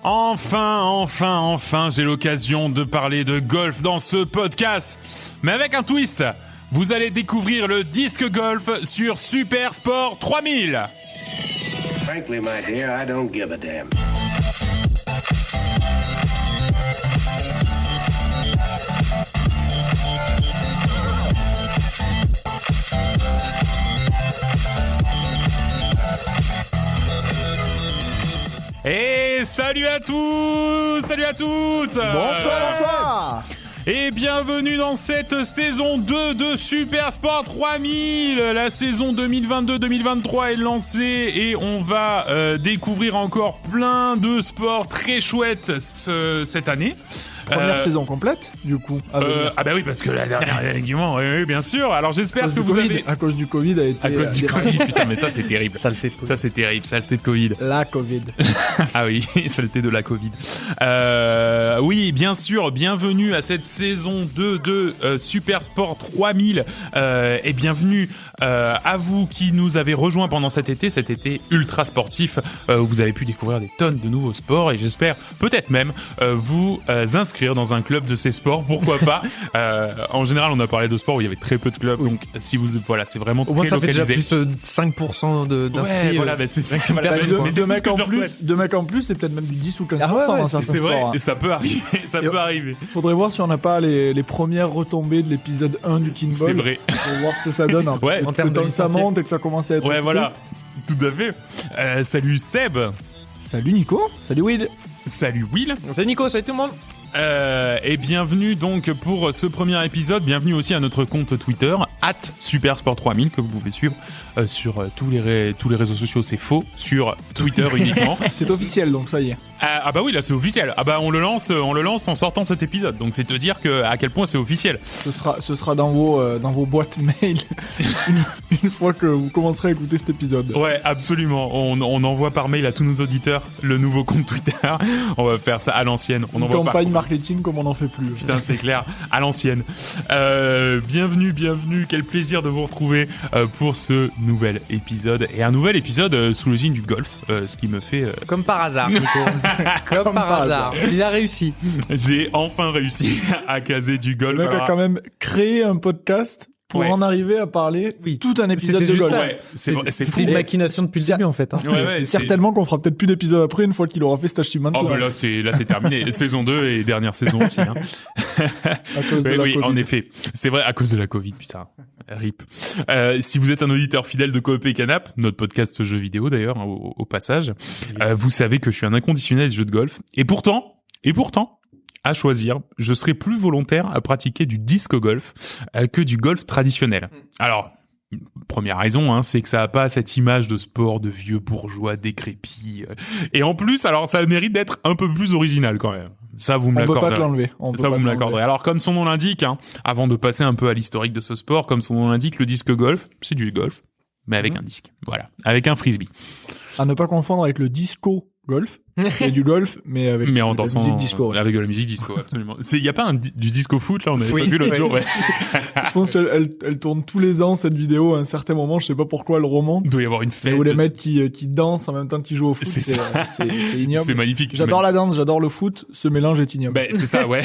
Enfin, j'ai l'occasion de parler de golf dans ce podcast. Mais avec un twist, vous allez découvrir le disque golf sur Super Sport 3000. Frankly, my dear, I don't give a damn. Et salut à tous, salut à toutes. Bonsoir. Et bienvenue dans cette saison 2 de Super Sport 3000. La saison 2022-2023 est lancée et on va découvrir encore plein de sports très chouettes cette année. Première saison complète, du coup. Ah bah oui, parce que la dernière, effectivement, oui, bien sûr. Alors j'espère que vous avez... À cause du Covid a été... À cause du Covid, putain, mais ça c'est terrible. Saleté de Covid. Ça c'est terrible, saleté de Covid. La Covid. Ah oui, saleté de la Covid. Oui, bien sûr, bienvenue à cette saison 2 de Super Sport 3000 et bienvenue à vous qui nous avez rejoints pendant cet été ultra sportif. Vous avez pu découvrir des tonnes de nouveaux sports et j'espère peut-être même vous inscrire dans un club de ces sports, pourquoi pas. En général, on a parlé de sports où il y avait très peu de clubs, donc si vous voilà, c'est vraiment au moins très ça fait localisé. déjà plus 5% d'inscrits. Ouais, voilà, bah, c'est ça. Voilà, Deux mecs en plus, c'est peut-être même du 10 ou 15% dans certains c'est vrai, sports. et ça peut arriver, peut arriver. Faudrait voir si on n'a pas les premières retombées de l'épisode 1 du King Ball. C'est vrai. Pour voir ce que ça donne. Ouais, en termes de tant que ça licenciés. monte et que ça commence à être... Ouais, voilà. Tout à fait. Salut Seb. Salut Nico. Salut Will. Salut Will. Salut Nico, salut tout le monde. Et bienvenue donc pour ce premier épisode. Bienvenue aussi à notre compte Twitter @supersport3000 que vous pouvez suivre sur tous les réseaux sociaux. C'est faux, sur Twitter uniquement. C'est officiel, donc ça y est. Ah bah oui, là c'est officiel. Ah bah on le lance en sortant de cet épisode. Donc c'est te dire que à quel point c'est officiel. Ce sera dans vos boîtes mail une fois que vous commencerez à écouter cet épisode. Ouais, absolument. On envoie par mail à tous nos auditeurs le nouveau compte Twitter. On va faire ça à l'ancienne. On Une envoie campagne marketing comme on n'en fait plus. Putain, c'est clair, à l'ancienne. Bienvenue. Quel plaisir de vous retrouver pour ce nouvel épisode. Et un nouvel épisode sous le signe du golf, ce qui me fait... Comme par hasard, Nico. Comme par hasard. Il a réussi. J'ai enfin réussi à caser du golf. Le mec Alors, a quand même créé un podcast pour Ouais. en arriver à parler tout un épisode C'était de juste golf. ça. ouais, c'est fou. C'était une machination depuis le début en fait. Hein. Ouais, C'est c'est- certainement qu'on fera peut-être plus d'épisodes après une fois qu'il aura fait cet achievement. Oh bah là c'est terminé. Saison 2 et dernière saison aussi. Hein. à cause de Oui, la oui, Covid. en effet. C'est vrai, à cause de la Covid, putain. RIP. Si vous êtes un auditeur fidèle de Coop et Canap, notre podcast jeux vidéo d'ailleurs, hein, au passage, vous savez que je suis un inconditionnel des jeux de golf. Et pourtant, à choisir, je serais plus volontaire à pratiquer du disque golf que du golf traditionnel. Alors, première raison, hein, c'est que ça a pas cette image de sport de vieux bourgeois décrépits. Et en plus, alors ça a le mérite d'être un peu plus original quand même. Ça, vous me On peut l'accordez. pas te l'enlever. On peut Ça, pas vous te me l'enlever. l'accorderez. Alors, comme son nom l'indique, hein, avant de passer un peu à l'historique de ce sport, comme son nom l'indique, le disque golf, c'est du golf, mais avec un disque. Voilà. Avec un frisbee. À ne pas confondre avec le disco golf. C'est du golf, mais avec Mais en de la dansant, musique disco. ouais. avec de la musique disco, absolument. Y a pas du disco foot, là, on avait Oui. pas vu l'autre Ouais. jour, ouais. Je pense qu'elle tourne tous les ans, cette vidéo. À un certain moment, je sais pas pourquoi elle remonte. Il doit y avoir une Mais fête. où les mecs qui dansent en même temps qu'ils jouent au foot, C'est c'est ignoble. C'est magnifique. J'adore la danse, j'adore le foot. Ce mélange est ignoble. Ben, c'est ça, ouais.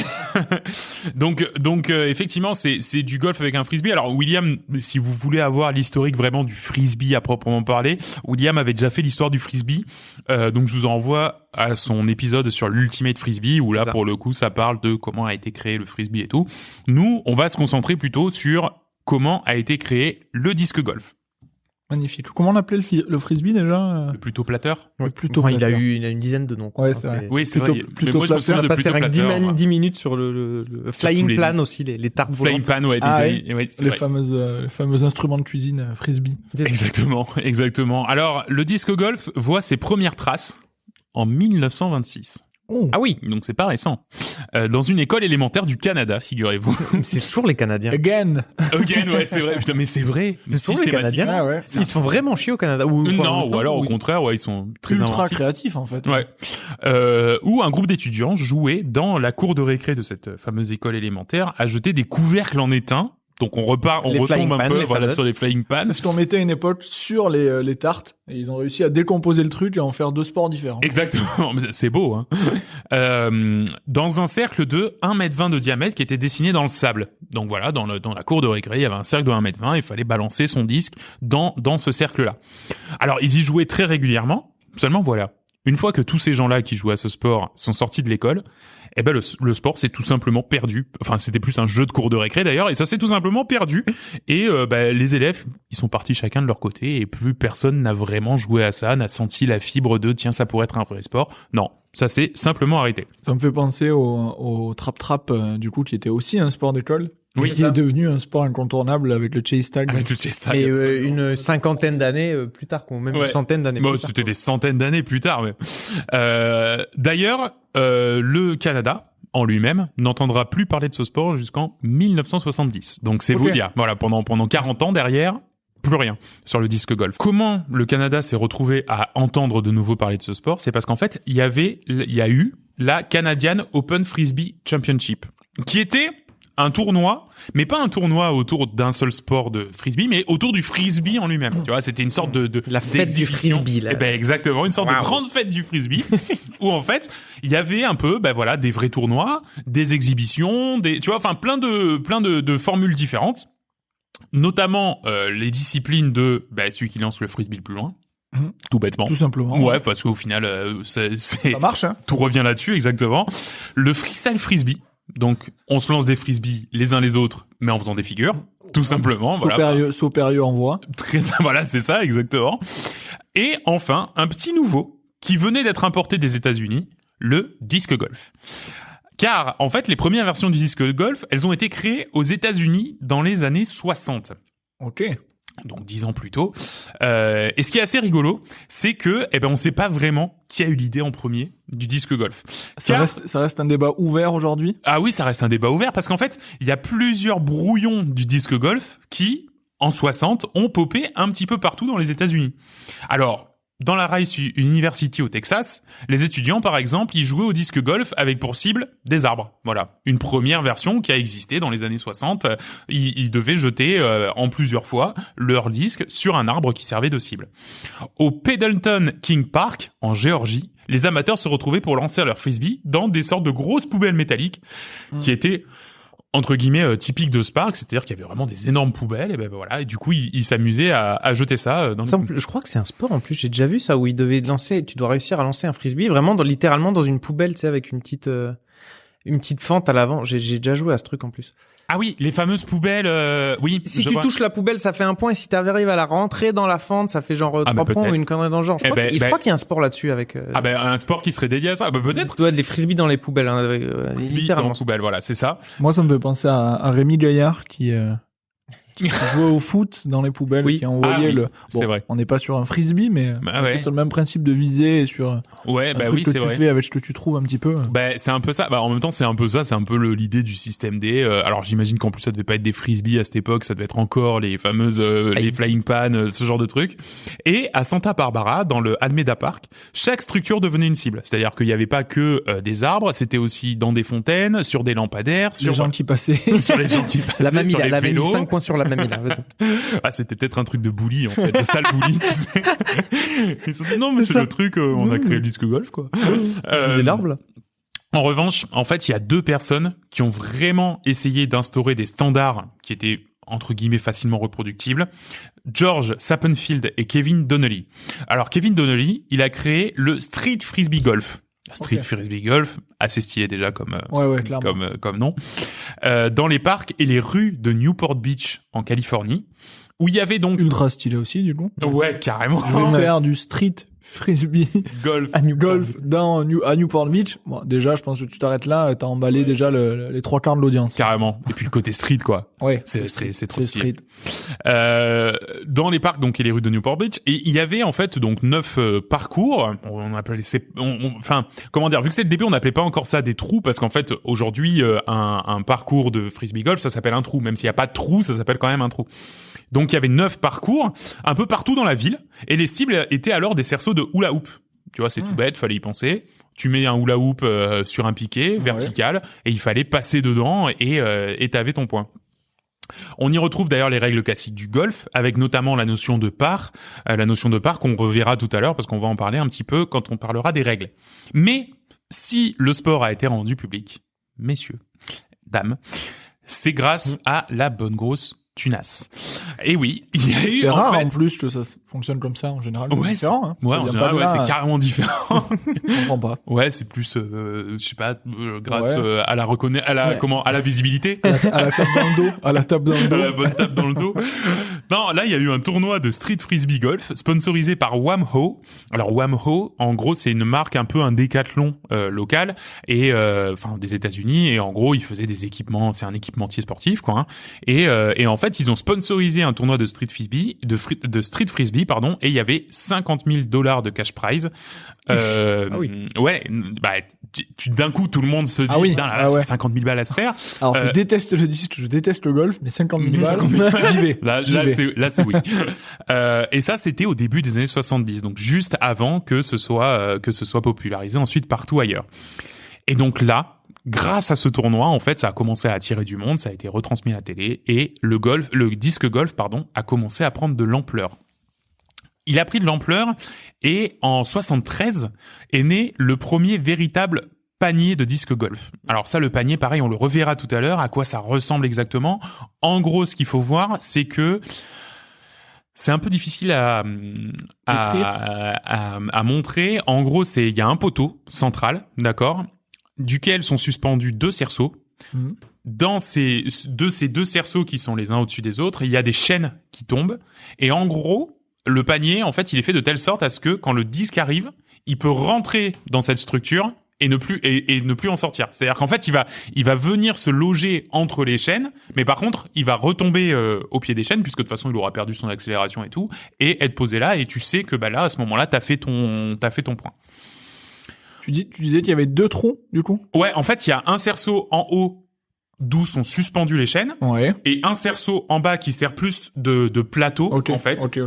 donc effectivement, c'est du golf avec un frisbee. Alors, William, si vous voulez avoir l'historique vraiment du frisbee à proprement parler, William avait déjà fait l'histoire du frisbee. Donc, je vous envoie à son épisode sur l'Ultimate Frisbee, où là, Ça. pour le coup, ça parle de comment a été créé le frisbee et tout. Nous, on va se concentrer plutôt sur comment a été créé le disque golf. Magnifique. Comment on appelait le frisbee déjà? Le plutôt platteur. Ouais, plutôt Enfin, il a platteur. une dizaine de noms. quoi. Ouais, Enfin, c'est vrai. Oui, c'est Plutôt- vrai. plutôt Mais moi, je me platteur. souviens On de a passé plutôt avec platteur. 10 minutes sur le flying les plan noms. aussi, les tartes Flying volantes. pan, ouais. Ah ouais, c'est Les vrai. fameux instruments de cuisine frisbee. Exactement. Alors, le disque golf voit ses premières traces en 1926. Oh. Ah oui, Donc c'est pas récent. Dans une école élémentaire du Canada, figurez-vous. c'est toujours les Canadiens. Again. Again, ouais, c'est vrai. Putain, mais c'est vrai. C'est toujours les Systématique. Canadiens. Ah ouais. Ils se font vraiment chier au Canada. Non, ou alors au contraire, ouais, ils sont très Ultra inventifs. créatif en fait. Ouais. Où un groupe d'étudiants jouait dans la cour de récré de cette fameuse école élémentaire à jeter des couvercles en étain Donc on retombe flying un pan, peu les voilà fameuses. sur les flying pans. C'est ce qu'on mettait à une époque sur les tartes, et ils ont réussi à décomposer le truc et en faire 2 sports différents. Exactement, mais c'est beau. Hein. Dans un cercle de 1,20 m de diamètre qui était dessiné dans le sable. Donc voilà, dans la cour de récré, il y avait un cercle de 1,20 m, il fallait balancer son disque dans ce cercle-là. Alors ils y jouaient très régulièrement, seulement voilà, une fois que tous ces gens-là qui jouaient à ce sport sont sortis de l'école, eh ben le sport s'est tout simplement perdu. Enfin, c'était plus un jeu de cours de récré d'ailleurs, et ça s'est tout simplement perdu. Et les élèves, ils sont partis chacun de leur côté, et plus personne n'a vraiment joué à ça, n'a senti la fibre de tiens, ça pourrait être un vrai sport. Non, ça s'est simplement arrêté. Ça me fait penser au trap-trap, du coup, qui était aussi un sport d'école. Oui, qui est devenu un sport incontourable avec le chase tag. Avec le chase tag, Et absolument. une cinquantaine d'années plus tard, ou même Ouais. une centaine d'années Bon, plus tard. c'était des centaines d'années plus tard. Mais... D'ailleurs, le Canada en lui-même n'entendra plus parler de ce sport jusqu'en 1970. Donc c'est Ok. vous dire, voilà, pendant 40 ans derrière, plus rien sur le disque golf. Comment le Canada s'est retrouvé à entendre de nouveau parler de ce sport? C'est parce qu'en fait, il y a eu la Canadian Open Frisbee Championship, qui était un tournoi, mais pas un tournoi autour d'un seul sport de frisbee, mais autour du frisbee en lui-même. Tu vois, c'était une sorte de La fête du d'exhibition. frisbee, là. Eh ben exactement, une sorte de Waouh. grande fête du frisbee où en fait il y avait un peu, des vrais tournois, des exhibitions, tu vois, enfin plein de formules différentes, notamment les disciplines de celui qui lance le frisbee le plus loin, tout bêtement. Tout simplement. Ouais, parce qu'au final, c'est Ça marche, hein. tout revient là-dessus, exactement. Le freestyle frisbee. Donc, on se lance des frisbees les uns les autres, mais en faisant des figures, tout simplement. Saut périlleux en voie. Voilà, c'est ça, exactement. Et enfin, un petit nouveau qui venait d'être importé des États-Unis, le disque golf. Car, en fait, les premières versions du disque golf, elles ont été créées aux États-Unis dans les années 60. Ok. Donc 10 ans plus tôt. Et ce qui est assez rigolo, c'est que, on sait pas vraiment qui a eu l'idée en premier du disque golf. Ça Car- reste un débat ouvert aujourd'hui. Ah oui, ça reste un débat ouvert parce qu'en fait, il y a plusieurs brouillons du disque golf qui, en 60, ont popé un petit peu partout dans les États-Unis. Alors, dans la Rice University au Texas, les étudiants, par exemple, ils jouaient au disque golf avec pour cible des arbres. Voilà. Une première version qui a existé dans les années 60. Ils devaient jeter en plusieurs fois leur disque sur un arbre qui servait de cible. Au Pendleton King Park, en Géorgie, les amateurs se retrouvaient pour lancer leur frisbee dans des sortes de grosses poubelles métalliques qui étaient entre guillemets typiques de Spark, c'est-à-dire qu'il y avait vraiment des énormes poubelles et du coup ils s'amusaient à jeter ça dans Ça, le... je crois que c'est un sport en plus. J'ai déjà vu ça où tu dois réussir à lancer un frisbee vraiment littéralement dans une poubelle, tu sais, avec une petite fente à l'avant. J'ai déjà joué à ce truc en plus. Ah oui, les fameuses poubelles, oui. Si je tu vois. touches la poubelle, ça fait un point, et si t'arrives à la rentrer dans la fente, ça fait genre 3 mais points ou peut-être. une connerie dans le genre. Je crois qu'il y a un sport là-dessus avec. Un sport qui serait dédié à ça, peut-être. Tu dois des frisbees dans les poubelles, hein, Frisbee littéralement. dans poubelle, voilà, c'est ça. Moi, ça me fait penser à Rémi Gaillard qui jouait au foot dans les poubelles, Oui. qui envoyait Ah oui, c'est vrai. On n'est pas sur un frisbee, mais Bah ouais. sur le même principe de visée et sur Ouais, un bah truc oui, que c'est tu vrai. fais avec ce que tu trouves un petit peu. C'est un peu ça. En même temps, c'est un peu ça. C'est un peu l'idée du système D. Alors, j'imagine qu'en plus, ça devait pas être des frisbees à cette époque. Ça devait être encore les fameuses, les flying pan, ce genre de trucs. Et à Santa Barbara, dans le Alameda Park, chaque structure devenait une cible. C'est-à-dire qu'il y avait pas que des arbres. C'était aussi dans des fontaines, sur des lampadaires, Les gens qui passaient. sur les gens qui passaient, La mamie, sur les elle avait mis vélos. 5 points sur la mamie, là. Vas-y. Ah, c'était peut-être un truc de bully, en fait, de sale bully, tu sais. Ils se disent, non, mais C'est c'est ça. le truc, on a créé le disque golf, quoi. Je faisais l'arbre, là. En revanche, en fait, il y a 2 personnes qui ont vraiment essayé d'instaurer des standards qui étaient entre guillemets facilement reproductibles. George Sappenfield et Kevin Donnelly. Alors, Kevin Donnelly, il a créé le Street Frisbee Golf. Street Ok. Frisbee Golf, assez stylé déjà comme Clairement. comme nom. Dans les parcs et les rues de Newport Beach en Californie, où il y avait donc Ultra stylé aussi, du coup. ouais, carrément. Je vais faire du street frisbee Golf. golf à Newport Beach. Bon, déjà, je pense que tu t'arrêtes là, t'as emballé déjà les 3/4 de l'audience. Carrément. Et puis le côté street, quoi. Ouais. C'est trop C'est stylé. street. Dans les parcs donc et les rues de Newport Beach, et il y avait en fait donc 9 parcours. On appelait enfin comment dire, vu que c'est le début, on n'appelait pas encore ça des trous parce qu'en fait aujourd'hui un parcours de frisbee golf ça s'appelle un trou, même s'il y a pas de trou, ça s'appelle quand même un trou. Donc il y avait 9 parcours un peu partout dans la ville et les cibles étaient alors des cerceaux de hula hoop. Tu vois, c'est tout bête, fallait y penser. Tu mets un hula hoop sur un piquet vertical et il fallait passer dedans et t'avais ton point. On y retrouve d'ailleurs les règles classiques du golf, avec notamment la notion de par qu'on reverra tout à l'heure parce qu'on va en parler un petit peu quand on parlera des règles. Mais si le sport a été rendu public, messieurs, dames, c'est grâce à la bonne grosse tunasse. Et oui, il y a eu C'est rare fait... en plus que ça fonctionne comme ça en général. Ouais, C'est différent. Hein. Ouais, en général, ouais, c'est carrément différent. Je comprends pas. Ouais, c'est plus, je sais pas, grâce Ouais. à la à la visibilité. À la tape dans le dos. À la tape dans le À dos. la bonne tape dans le dos. Non, là, il y a eu un tournoi de street frisbee golf sponsorisé par Wham-O. Alors Wham-O, en gros, c'est une marque un peu un décathlon local et enfin des États-Unis. Et en gros, ils faisaient des équipements. C'est un équipementier sportif, quoi. Hein. Et en fait, ils ont sponsorisé un tournoi de street frisbee, pardon. Et il y avait $50,000 de cash prize. Ah oui. Ouais, bah d'un coup, tout le monde se dit, Ah oui. putain, là, Ah ouais. 50 000 balles à se faire. Alors, je déteste le disque, je déteste le golf, mais 50 000 balles, j'y vais. Là, c'est oui. Et ça, c'était au début des années 70, donc juste avant que ce soit popularisé ensuite partout ailleurs. Et donc là, grâce à ce tournoi, en fait, ça a commencé à attirer du monde, ça a été retransmis à la télé, et le disque golf, a commencé à prendre de l'ampleur. Il a pris de l'ampleur, et en 73 est né le premier véritable panier de disque golf. Alors ça, le panier, pareil, on le reverra tout à l'heure, à quoi ça ressemble exactement. En gros, ce qu'il faut voir, c'est que c'est un peu difficile à montrer. En gros, il y a un poteau central, d'accord, duquel sont suspendus 2 cerceaux. Mmh. Dans ces deux cerceaux qui sont les uns au-dessus des autres, il y a des chaînes qui tombent. Et en gros, le panier, en fait, il est fait de telle sorte à ce que quand le disque arrive, il peut rentrer dans cette structure et ne plus en sortir. C'est-à-dire qu'en fait, il va venir se loger entre les chaînes, mais par contre, il va retomber au pied des chaînes puisque de toute façon, il aura perdu son accélération et tout, et être posé là. Et tu sais que bah là, à ce moment-là, t'as fait ton point. Tu disais qu'il y avait 2 trous, du coup? Ouais, en fait, il y a un cerceau en haut d'où sont suspendues les chaînes, Ouais. et un cerceau en bas qui sert plus de plateau, Ok, en fait, ok.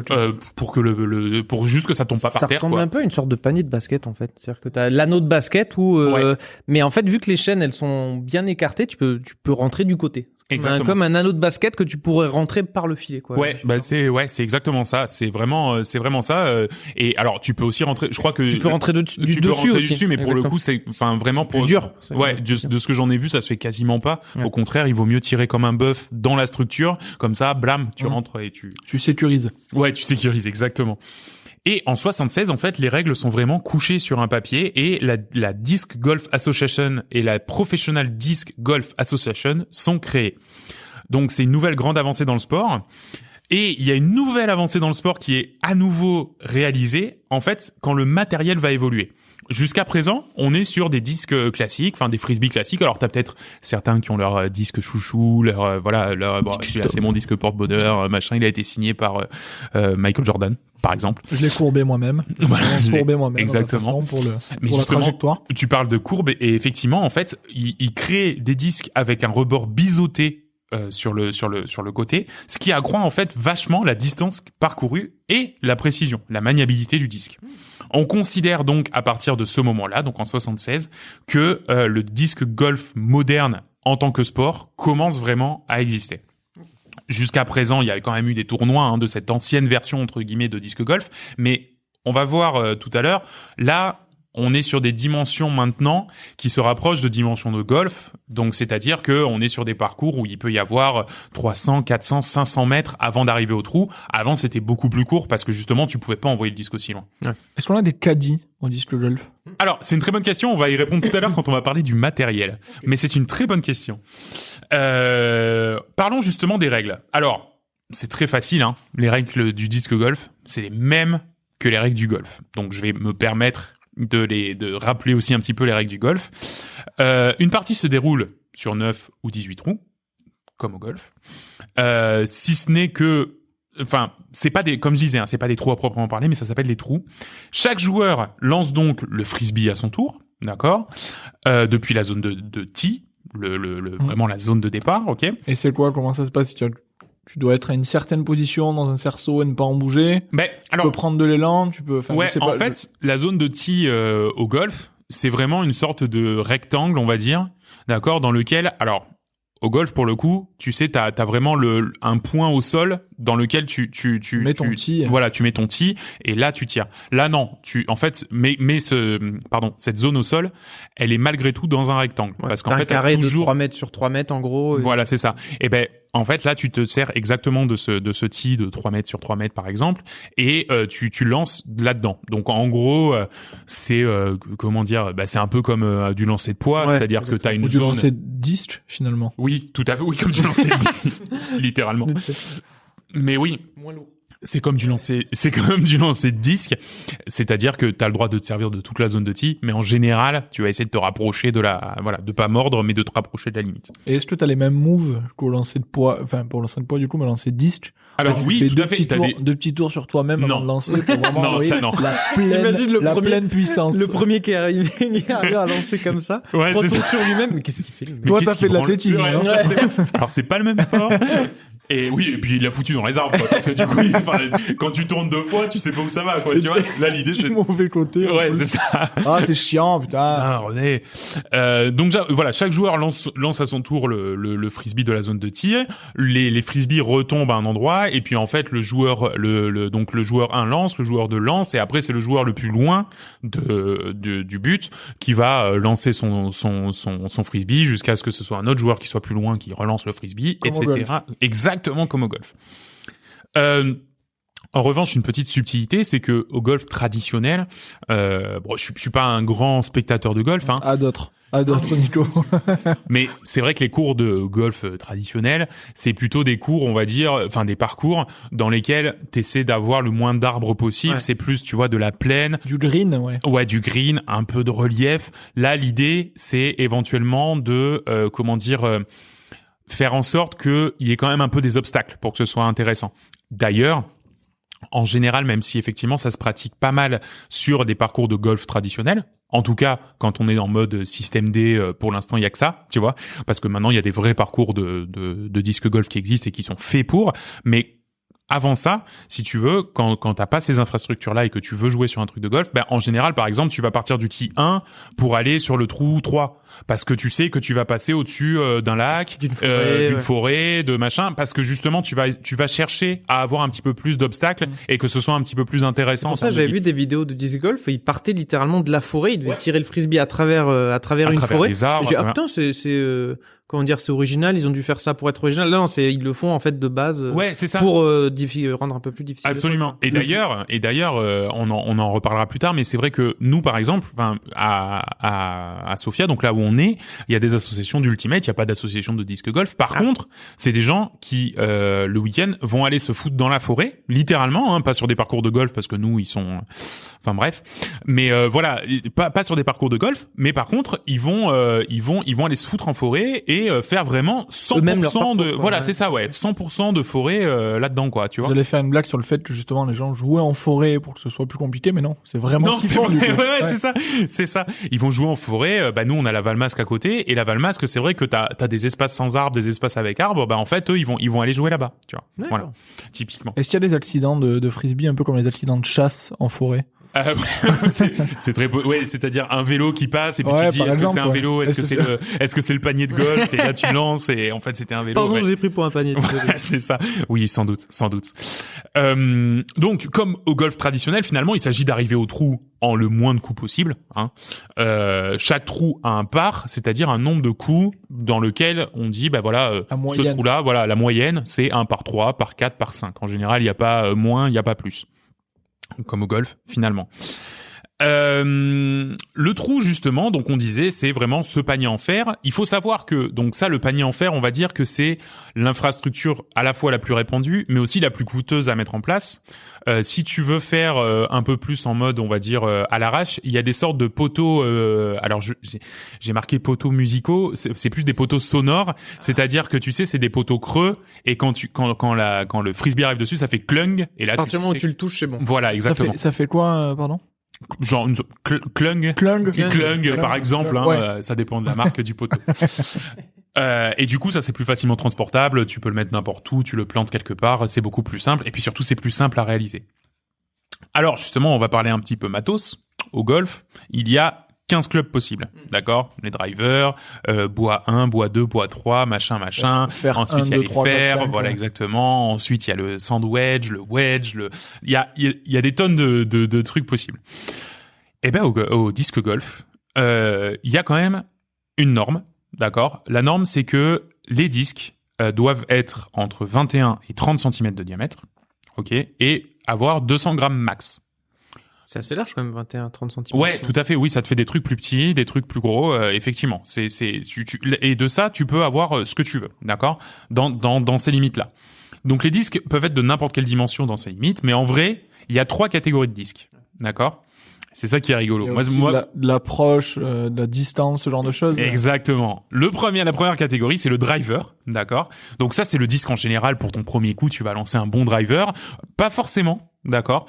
pour que pour juste que ça tombe pas Ça par terre, ressemble quoi. un peu à une sorte de panier de basket, en fait. C'est-à-dire que t'as l'anneau de basket où, Ouais. mais en fait, vu que les chaînes, elles sont bien écartées, tu peux rentrer du côté. Exactement. Comme un anneau de basket que tu pourrais rentrer par le filet, quoi. Ouais, bah c'est exactement ça. C'est vraiment ça. Et alors, tu peux aussi rentrer. Je crois que Tu peux rentrer tu dessus peux aussi. rentrer dessus, mais pour le Exactement. coup, c'est vraiment C'est plus dur. C'est Ouais, plus dur. de ce que j'en ai vu, ça se fait quasiment pas. Ouais. Au contraire, il vaut mieux tirer comme un bœuf dans la structure, comme ça, blam, tu Mhm. rentres et tu. Tu sécurises. Ouais, tu sécurises exactement. Et en 76, en fait, les règles sont vraiment couchées sur un papier et la Disc Golf Association et la Professional Disc Golf Association sont créées. Donc, c'est une nouvelle grande avancée dans le sport. Et il y a une nouvelle avancée dans le sport qui est à nouveau réalisée, en fait, quand le matériel va évoluer. Jusqu'à présent, on est sur des disques classiques, enfin des frisbees classiques. Alors t'as peut-être certains qui ont leur disque chouchou, leur celui-là c'est mon disque porte-bonheur, machin. Il a été signé par Michael Jordan, par exemple. Je l'ai courbé moi-même. Voilà, Je l'ai courbé moi-même. exactement. Pour Mais la justement, trajectoire. tu parles de courbe et effectivement, en fait, il crée des disques avec un rebord biseauté sur le côté, ce qui accroît en fait vachement la distance parcourue et la précision, la maniabilité du disque. On considère donc à partir de ce moment-là, donc en 76, que le disque golf moderne en tant que sport commence vraiment à exister. Jusqu'à présent, il y a quand même eu des tournois de cette ancienne version entre guillemets de disque golf, mais on va voir tout à l'heure. Là, on est sur des dimensions maintenant qui se rapprochent de dimensions de golf. Donc, c'est-à-dire que on est sur des parcours où il peut y avoir 300, 400, 500 mètres avant d'arriver au trou. Avant, c'était beaucoup plus court parce que justement, tu pouvais pas envoyer le disque aussi loin. Est-ce qu'on a des caddies au disque golf? Alors, c'est une très bonne question. On va y répondre tout à l'heure quand on va parler du matériel. Mais c'est une très bonne question. Parlons justement des règles. Alors, c'est très facile, hein. Les règles du disque golf, c'est les mêmes que les règles du golf. Donc, je vais me permettre de rappeler aussi un petit peu les règles du golf. Une partie se déroule sur 9 ou 18 trous, comme au golf. Si ce n'est que, enfin, c'est pas des, comme je disais, hein, c'est pas des trous à proprement parler, mais ça s'appelle des trous. Chaque joueur lance donc le frisbee à son tour, d'accord, depuis la zone de tee, vraiment la zone de départ, ok. Et c'est quoi? Comment ça se passe? Tu dois être à une certaine position dans un cerceau et ne pas en bouger. Mais Tu peux prendre de l'élan, tu peux... Enfin, ouais, je sais en pas, fait, la zone de tee au golf, c'est vraiment une sorte de rectangle, on va dire, d'accord, dans lequel, alors, Au golf, pour le coup, tu sais, t'as vraiment un point au sol dans lequel tu mets ton tee. Voilà, tu mets ton tee et là tu tires. Là non, cette zone au sol, elle est malgré tout dans un rectangle parce qu'en fait, un carré toujours de 3 mètres sur 3 mètres en gros. Voilà, c'est ça. Et ben en fait là, tu te sers exactement de ce tee de 3 mètres sur 3 mètres par exemple et tu lances là-dedans. Donc en gros, c'est comment dire, c'est un peu comme du lancer de poids, c'est-à-dire que t'as une Ou du zone lancer de disque finalement. Oui, tout à fait. Oui, comme du lancer de disque, littéralement. Mais oui, Moins lourd. c'est comme du lancer de disque, c'est-à-dire que tu as le droit de te servir de toute la zone de tee, mais en général, tu vas essayer de te rapprocher de pas mordre, mais de te rapprocher de la limite. Et est-ce que t'as les mêmes moves qu'au lancer de poids, enfin pour lancer de poids du coup, mais lancer de disque? Alors tu oui, fais tout à fait. deux petits tours sur toi-même avant de lancer pour vraiment Non, envoyer ça, non. J'imagine la pleine puissance. Le premier qui arrive à lancer comme ça, Ouais, retourne c'est ça. sur lui-même. Mais qu'est-ce qu'il fait? Mais Toi, qu'est-ce t'as fait qu'il de branle l'athlétisme, Ouais, hein. Alors c'est pas le même sport. Et oui, et puis il l'a foutu dans les arbres, quoi, parce que du coup, quand tu tournes 2 fois, tu sais pas où ça va, quoi, tu vois. Là, l'idée, c'est... Du mauvais côté. Ouais, c'est ça. Ah, t'es chiant, putain. Ah, René. Donc voilà, chaque joueur lance à son tour le frisbee de la zone de tir. Les frisbees retombent à un endroit, et puis en fait, le joueur 1 lance, le joueur 2 lance, et après c'est le joueur le plus loin du but qui va lancer son frisbee jusqu'à ce que ce soit un autre joueur qui soit plus loin qui relance le frisbee, Comme au etc. Exactement comme au golf. En revanche, une petite subtilité, c'est que au golf traditionnel, je suis pas un grand spectateur de golf, hein. À d'autres, Nico. Mais c'est vrai que les cours de golf traditionnels, c'est plutôt des cours, on va dire, enfin des parcours dans lesquels t'essaies d'avoir le moins d'arbres possible. Ouais. C'est plus, tu vois, de la plaine. Du green, ouais. Ouais, du green, un peu de relief. Là, l'idée, c'est éventuellement de, faire en sorte qu'il y ait quand même un peu des obstacles pour que ce soit intéressant. D'ailleurs, en général, même si effectivement ça se pratique pas mal sur des parcours de golf traditionnels, en tout cas quand on est en mode système D, pour l'instant il y a que ça, tu vois, parce que maintenant il y a des vrais parcours de disque golf qui existent et qui sont faits pour, mais avant ça, si tu veux, quand t'as pas ces infrastructures-là et que tu veux jouer sur un truc de golf, en général, par exemple, tu vas partir du tee 1 pour aller sur le trou 3. Parce que tu sais que tu vas passer au-dessus d'un lac, d'une forêt, de machin, parce que justement, tu vas chercher à avoir un petit peu plus d'obstacles et que ce soit un petit peu plus intéressant. Pour ça, j'avais vu des vidéos de disc golf et ils partaient littéralement de la forêt, ils devaient tirer le frisbee à travers une forêt. Les arbres, J'ai dit, putain, c'est comment dire, c'est original, ils ont dû faire ça pour être original. Non, ils le font en fait de base ouais, c'est ça. pour rendre un peu plus difficile. Absolument. Et d'ailleurs, on en reparlera plus tard, mais c'est vrai que nous, par exemple, à Sofia, donc là où on est, il y a des associations d'ultimate, il y a pas d'association de disque golf. Par contre, c'est des gens qui le week-end vont aller se foutre dans la forêt, littéralement, hein, pas sur des parcours de golf parce que nous ils sont, enfin bref, mais voilà, pas sur des parcours de golf, mais par contre ils vont aller se foutre en forêt et faire vraiment 100% de, voilà, ouais. C'est ça, ouais, 100% de forêt là-dedans, quoi, tu vois. J'allais faire une blague sur le fait que justement les gens jouaient en forêt pour que ce soit plus compliqué, mais non, c'est vraiment ce qu'ils font. Ouais, c'est ça. Ils vont jouer en forêt. Nous, on a la Valmasque à côté, et la Valmasque, c'est vrai que t'as des espaces sans arbres, des espaces avec arbres. En fait, eux, ils vont aller jouer là-bas, tu vois. D'accord. Voilà, typiquement. Est-ce qu'il y a des accidents de frisbee un peu comme les accidents de chasse en forêt? C'est très beau. Ouais, c'est-à-dire un vélo qui passe et puis Ouais, tu te dis, est-ce que c'est un vélo, est-ce que c'est le panier de golf, et là tu lances et en fait c'était un vélo. Pardon, ouais. j'ai pris pour un panier. Ouais, c'est ça. Oui, sans doute. Donc, comme au golf traditionnel, finalement, il s'agit d'arriver au trou en le moins de coups possible. Hein. Chaque trou a un par, c'est-à-dire un nombre de coups dans lequel on dit, ce trou-là, voilà, la moyenne, c'est 1 par 3, par 4, par 5. En général, il n'y a pas moins, il n'y a pas plus. Comme au golf, finalement. Le trou, justement, donc on disait, c'est vraiment ce panier en fer. Il faut savoir que, donc ça, le panier en fer, on va dire que c'est l'infrastructure à la fois la plus répandue, mais aussi la plus coûteuse à mettre en place. Si tu veux faire un peu plus en mode, on va dire, à l'arrache, il y a des sortes de poteaux, alors j'ai marqué poteaux musicaux, c'est plus des poteaux sonores, c'est-à-dire que tu sais, c'est des poteaux creux, et quand le frisbee arrive dessus, ça fait clung, et là, à partir du moment où tu le touches, c'est bon. Voilà, exactement. Ça fait quoi, pardon? Genre clung, par exemple, hein, ouais. Ça dépend de la marque du poteau. Et du coup, ça c'est plus facilement transportable, tu peux le mettre n'importe où, tu le plantes quelque part, c'est beaucoup plus simple, et puis surtout c'est plus simple à réaliser. Alors justement, on va parler un petit peu matos. Au golf, il y a 15 clubs possibles, d'accord? Les drivers, bois 1, bois 2, bois 3, machin. Faire Ensuite, 1, il y a 2, les 3, 4, fers, 5, voilà, ouais. exactement. Ensuite, il y a le sand wedge, il y a des tonnes de trucs possibles. Eh ben, au disque golf, il y a quand même une norme, d'accord? La norme, c'est que les disques doivent être entre 21 et 30 cm de diamètre, ok? Et avoir 200 grammes max. C'est assez large quand même, 21-30 cm. Ouais, tout à fait. Oui, ça te fait des trucs plus petits, des trucs plus gros. Effectivement, et de ça, tu peux avoir ce que tu veux, d'accord, dans ces limites-là. Donc les disques peuvent être de n'importe quelle dimension dans ces limites, mais en vrai, il y a 3 catégories de disques, d'accord. C'est ça qui est rigolo. Il y a aussi de l'approche, de la distance, ce genre de choses. Exactement. La première catégorie, c'est le driver, d'accord. Donc ça, c'est le disque en général pour ton premier coup. Tu vas lancer un bon driver, pas forcément, d'accord.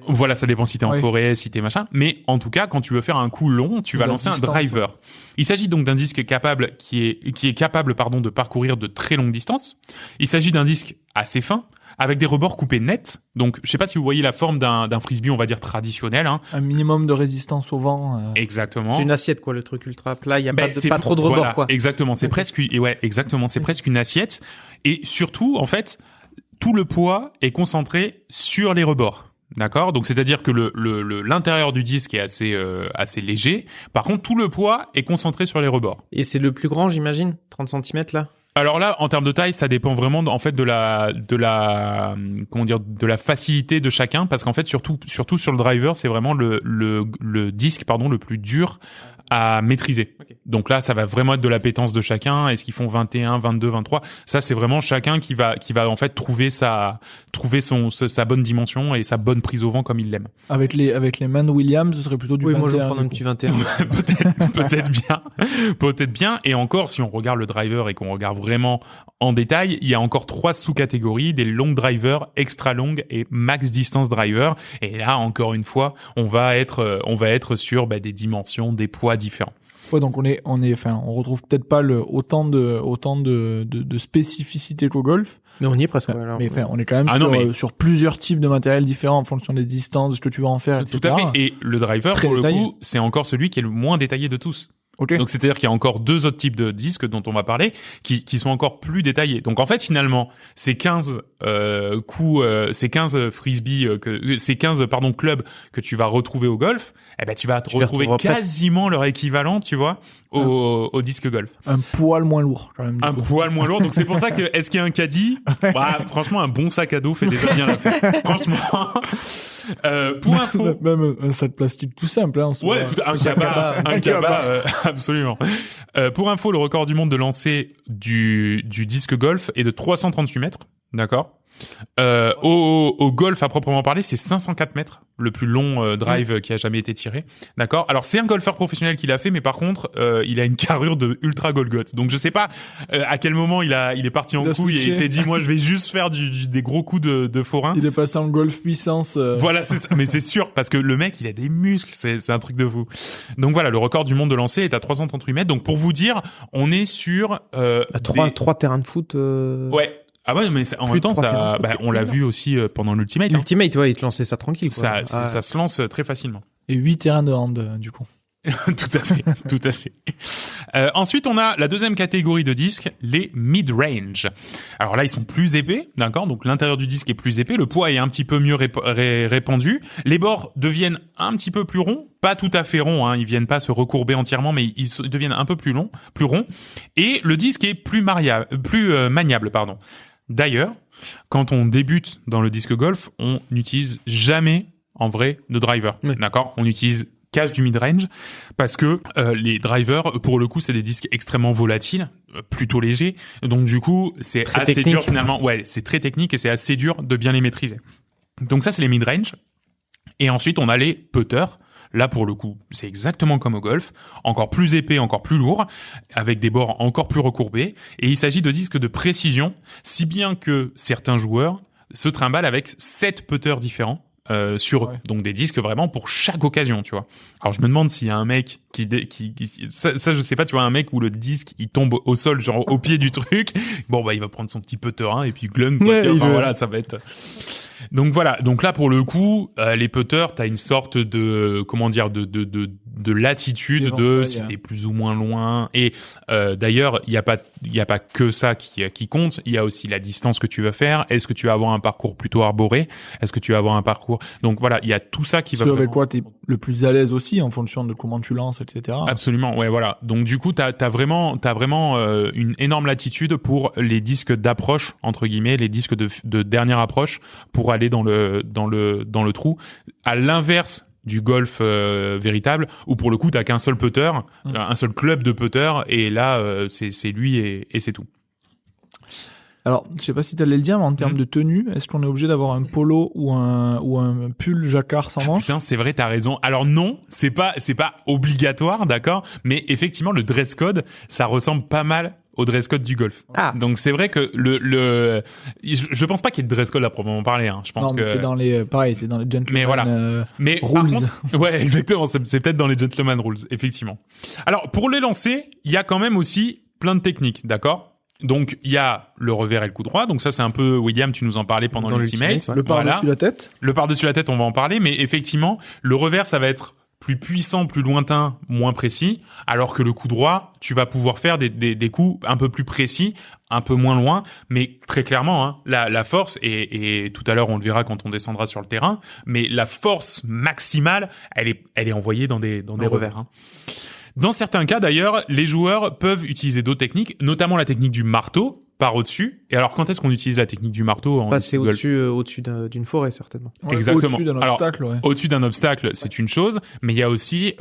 Voilà, ça dépend si t'es en forêt, si t'es machin. Mais en tout cas, quand tu veux faire un coup long, tu vas lancer un driver. Ouais. Il s'agit donc d'un disque capable qui est capable, de parcourir de très longues distances. Il s'agit d'un disque assez fin, avec des rebords coupés nets. Donc, je sais pas si vous voyez la forme d'un frisbee, on va dire traditionnel. Hein. Un minimum de résistance au vent. Exactement. C'est une assiette, quoi, le truc ultra plat. Il y a pas trop de rebords, voilà, quoi. Exactement. C'est presque une assiette. Et surtout, en fait, tout le poids est concentré sur les rebords. D'accord? Donc, c'est-à-dire que l'intérieur du disque est assez léger. Par contre, tout le poids est concentré sur les rebords. Et c'est le plus grand, j'imagine? 30 cm, là? Alors là, en termes de taille, ça dépend vraiment, en fait, de la facilité de chacun, parce qu'en fait, surtout sur le driver, c'est vraiment le disque, le plus dur à maîtriser. Okay. Donc là, ça va vraiment être de l'appétence de chacun. Est-ce qu'ils font 21, 22, 23? Ça, c'est vraiment chacun qui va en fait trouver sa bonne dimension et sa bonne prise au vent comme il l'aime. Avec les Man Williams, ce serait plutôt du 21. Oui, moi, je vais prendre un petit 21. peut-être bien. Et encore, si on regarde le driver et qu'on regarde vraiment en détail, il y a encore 3 sous-catégories, des long drivers, extra long et max distance driver. Et là, encore une fois, on va être sur des dimensions, des poids différents. Ouais, donc on retrouve peut-être pas autant de spécificité qu'au golf. Mais on y est presque. Mais on est quand même sur plusieurs types de matériel différents en fonction des distances, de ce que tu veux en faire, etc. Tout à fait. Et le driver, pour le coup, c'est encore celui qui est le moins détaillé de tous. Okay. Donc c'est-à-dire qu'il y a encore 2 autres types de disques dont on va parler qui sont encore plus détaillés. Donc en fait finalement, ces 15 frisbees ces 15 clubs que tu vas retrouver au golf, tu vas retrouver quasiment leur équivalent, tu vois, au disque golf. Un poil moins lourd quand même. Poil moins lourd. Donc c'est pour ça que est-ce qu'il y a un caddie? Franchement un bon sac à dos fait déjà bien l'affaire. Franchement. Pour info, même un sac plastique tout simple, hein. Ouais, un cabas, absolument. Pour info, le record du monde de lancer du disque golf est de 338 mètres, d'accord. Au golf à proprement parler, c'est 504 mètres, le plus long drive qui a jamais été tiré, d'accord. Alors c'est un golfeur professionnel qui l'a fait, mais par contre, il a une carrure de ultra Golgoth. Donc je sais pas à quel moment il est parti en couille et il s'est dit moi je vais juste faire des gros coups de forain. Il est passé en golf puissance. Voilà, c'est ça. Mais c'est sûr parce que le mec il a des muscles, c'est un truc de fou. Donc voilà, le record du monde de lancer est à 338 mètres. Donc pour vous dire, on est sur 3 terrains de foot. Ouais. Ah ouais, mais en même temps, ça, on l'a vu aussi pendant l'Ultimate. L'Ultimate, ouais, il te lançait ça tranquille, quoi. Ça se lance très facilement. Et 8 terrains de hand, du coup. Tout à fait. Ensuite, on a la deuxième catégorie de disques, les mid-range. Alors là, ils sont plus épais, d'accord? Donc l'intérieur du disque est plus épais, le poids est un petit peu mieux répandu, les bords deviennent un petit peu plus ronds, pas tout à fait ronds, hein, ils viennent pas se recourber entièrement, mais ils deviennent un peu plus ronds, et le disque est plus maniable, pardon. D'ailleurs, quand on débute dans le disque golf, on n'utilise jamais, en vrai, de driver, d'accord? On utilise cache du mid-range parce que les drivers, pour le coup, c'est des disques extrêmement volatiles, plutôt légers. Donc du coup, c'est très assez technique. Dur finalement. Ouais, c'est très technique et c'est assez dur de bien les maîtriser. Donc ça, c'est les mid-range. Et ensuite, on a les putters. Là, pour le coup, c'est exactement comme au golf, encore plus épais, encore plus lourd, avec des bords encore plus recourbés. Et il s'agit de disques de précision, si bien que certains joueurs se trimballent avec 7 putters différents. Sur eux. Donc des disques vraiment pour chaque occasion, tu vois. Alors je me demande s'il y a un mec qui ça je sais pas, tu vois, un mec où le disque il tombe au sol, genre au pied du truc. Bon il va prendre son petit putter et puis glung, quoi, voilà, ça va être. Donc voilà. Donc là, pour le coup, les putters, t'as une sorte de, comment dire, de latitude de si t'es plus ou moins loin. Et d'ailleurs, il y a pas que ça qui compte. Il y a aussi la distance que tu vas faire. Est-ce que tu vas avoir un parcours plutôt arboré? Est-ce que tu vas avoir un parcours? Donc voilà, il y a tout ça qui va. Avec quoi t'es le plus à l'aise aussi en fonction de comment tu lances, etc. Absolument, ouais, voilà. Donc du coup, t'as vraiment une énorme latitude pour les disques d'approche entre guillemets, les disques de dernière approche pour aller dans le trou. À l'inverse du golf véritable, où pour le coup t'as qu'un seul putter, un seul club de putter, et là c'est lui et c'est tout. Alors, je sais pas si t'allais le dire, mais en termes de tenue, est-ce qu'on est obligé d'avoir un polo ou un pull jacquard sans manches? Putain, c'est vrai, t'as raison. Alors non, c'est pas obligatoire, d'accord, mais effectivement le dress code, ça ressemble pas mal au dress code du golf. Ah. Donc c'est vrai que je pense pas qu'il y ait de dress code à proprement parler, hein. Je pense non, mais que c'est dans les gentleman mais voilà. Mais rules. par contre, ouais, exactement, c'est peut-être dans les gentleman rules, effectivement. Alors pour les lancer, il y a quand même aussi plein de techniques, d'accord? Donc il y a le revers et le coup droit. Donc ça c'est un peu, William, tu nous en parlais pendant l'Ultimate. Le par-dessus la tête. Le par-dessus la tête, on va en parler, mais effectivement, le revers ça va être plus puissant, plus lointain, moins précis, alors que le coup droit, tu vas pouvoir faire des coups un peu plus précis, un peu moins loin, mais très clairement, hein, la force, et tout à l'heure on le verra quand on descendra sur le terrain, mais la force maximale, elle est envoyée dans des revers. Hein. Dans certains cas d'ailleurs, les joueurs peuvent utiliser d'autres techniques, notamment la technique du marteau, par au-dessus. Et alors, quand est-ce qu'on utilise la technique du marteau en c'est au-dessus d'une forêt, certainement. Ouais, exactement. Au-dessus d'un obstacle, ouais. Au-dessus d'un obstacle, c'est une chose, mais il y a aussi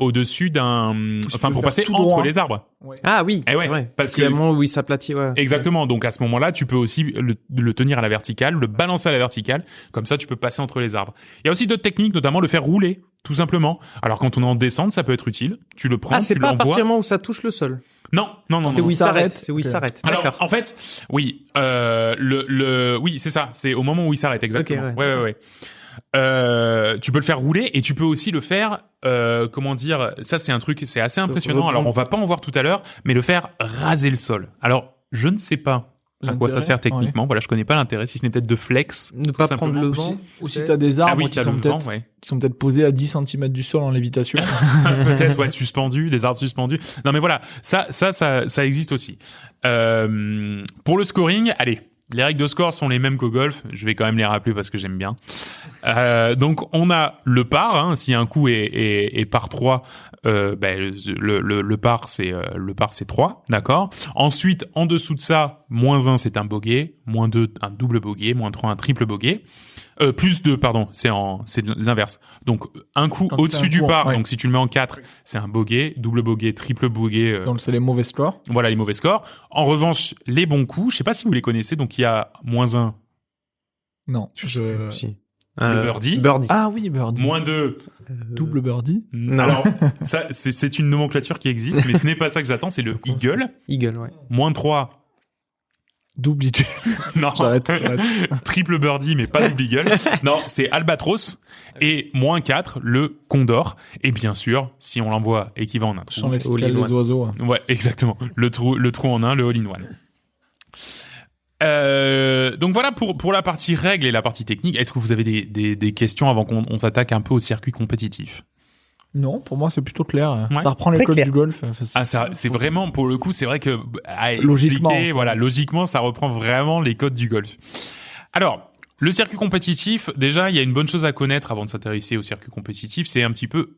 au-dessus d'un... Enfin, pour passer entre les arbres. Ouais. Ah oui, Eh ouais, c'est vrai. parce Qu'il y a que- un moment où il s'aplatit, ouais. Exactement. Donc, à ce moment-là, tu peux aussi le tenir à la verticale, le balancer à la verticale. Comme ça, tu peux passer entre les arbres. Il y a aussi d'autres techniques, notamment le faire rouler, tout simplement. Alors, quand on est en descente, ça peut être utile. Tu le prends, Ah, c'est tu pas à l'envoies. partir du moment où ça touche le sol. Non. C'est où il s'arrête. s'arrête. C'est où il Ok. s'arrête. Alors, D'accord. en fait, oui, oui, c'est ça. C'est au moment où il s'arrête, exactement. Ok, ouais. Tu peux le faire rouler et tu peux aussi le faire, comment dire, ça c'est un truc, c'est assez impressionnant. Alors, on va pas en voir tout à l'heure, mais le faire raser le sol. Alors, je ne sais pas à quoi ça L'intérêt, sert techniquement. Voilà, je connais pas l'intérêt, si ce n'est peut-être de flex. Ne pas tout prendre simplement. le vent. Ou si t'as des arbres Ah oui, qui t'as sont le peut-être vent, ouais. qui sont peut-être posés à 10 cm du sol en lévitation. Peut-être, ouais, suspendu, des arbres suspendus. Non, mais voilà, ça existe aussi. Pour le scoring, allez, les règles de score sont les mêmes qu'au golf. Je vais quand même les rappeler parce que j'aime bien. Donc, on a le par, hein, si un coup est par 3, le par, c'est 3, d'accord? Ensuite, en dessous de ça, -1, c'est un bogey, -2, un double bogey, -3, un triple bogey. +2, pardon, c'est l'inverse. Donc, un coup Quand tu fais au-dessus un du coup, par, ouais. donc si tu le mets en 4, c'est un bogey, double bogey, triple bogey, Donc c'est les mauvais scores. voilà les mauvais scores. En revanche, les bons coups, je sais pas si vous les connaissez, donc il y a -1, Non. Si. le birdie. Birdie. Ah oui, birdie. -2, Double birdie. Non. alors ça c'est une nomenclature qui existe, mais ce n'est pas ça que j'attends, c'est le eagle. Eagle, ouais. -3, Double eagle. non, J'arrête. triple birdie, mais pas double eagle. Non, c'est albatros. Et -4, le condor. Et bien sûr, si on l'envoie et qu'il va en un trou. Chant lexical All in des one. oiseaux. hein. Ouais, exactement. Le trou en un, le all-in-one. Donc voilà pour la partie règles et la partie technique. Est-ce que vous avez des questions avant qu'on s'attaque un peu au circuit compétitif? Non, pour moi c'est plutôt clair. Ouais. Ça reprend les Très codes clair. du golf. Ah, ça, c'est vraiment, pour le coup, c'est vrai que, à Logiquement, expliquer, enfin. voilà, logiquement, ça reprend vraiment les codes du golf. Alors, le circuit compétitif, déjà, il y a une bonne chose à connaître avant de s'intéresser au circuit compétitif, c'est un petit peu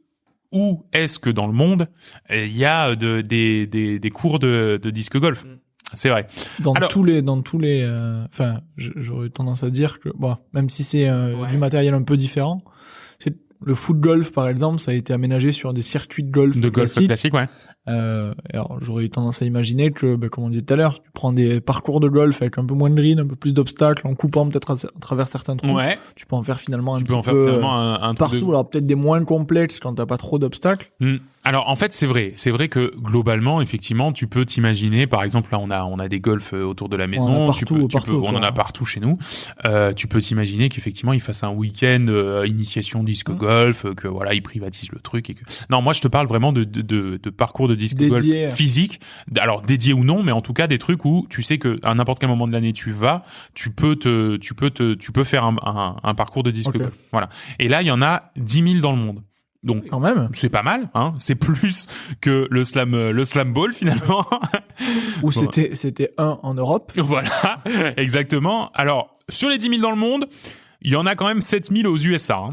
où est-ce que dans le monde, il y a des cours de disque golf. C'est vrai. Dans Alors- tous les, enfin, j'aurais tendance à dire que, bon, même si c'est du matériel un peu différent, c'est le foot golf par exemple, ça a été aménagé sur des circuits de golf De golf classique, ouais. Alors j'aurais tendance à imaginer que, comme on disait tout à l'heure, tu prends des parcours de golf avec un peu moins de green, un peu plus d'obstacles, en coupant peut-être à travers certains trous. Ouais. Tu peux en faire finalement un Tu petit peux en faire peu finalement un truc partout. Alors peut-être des moins complexes quand t'as pas trop d'obstacles. Mm. Alors en fait c'est vrai que globalement effectivement tu peux t'imaginer, par exemple là on a des golfs autour de la maison, on en a partout chez nous. Tu peux t'imaginer qu'effectivement ils fassent un week-end initiation disque golf, que voilà ils privatisent le truc et que non, moi je te parle vraiment de parcours de disque golf physique, alors dédié ou non, mais en tout cas des trucs où tu sais que à n'importe quel moment de l'année tu peux faire un parcours de disque golf. Voilà. Et là il y en a 10 000 dans le monde. Donc, quand même, c'est pas mal, hein. C'est plus que le slam ball, finalement. Ou c'était un en Europe. Voilà. Exactement. Alors, sur les 10 000 dans le monde, il y en a quand même 7 000 aux USA, hein.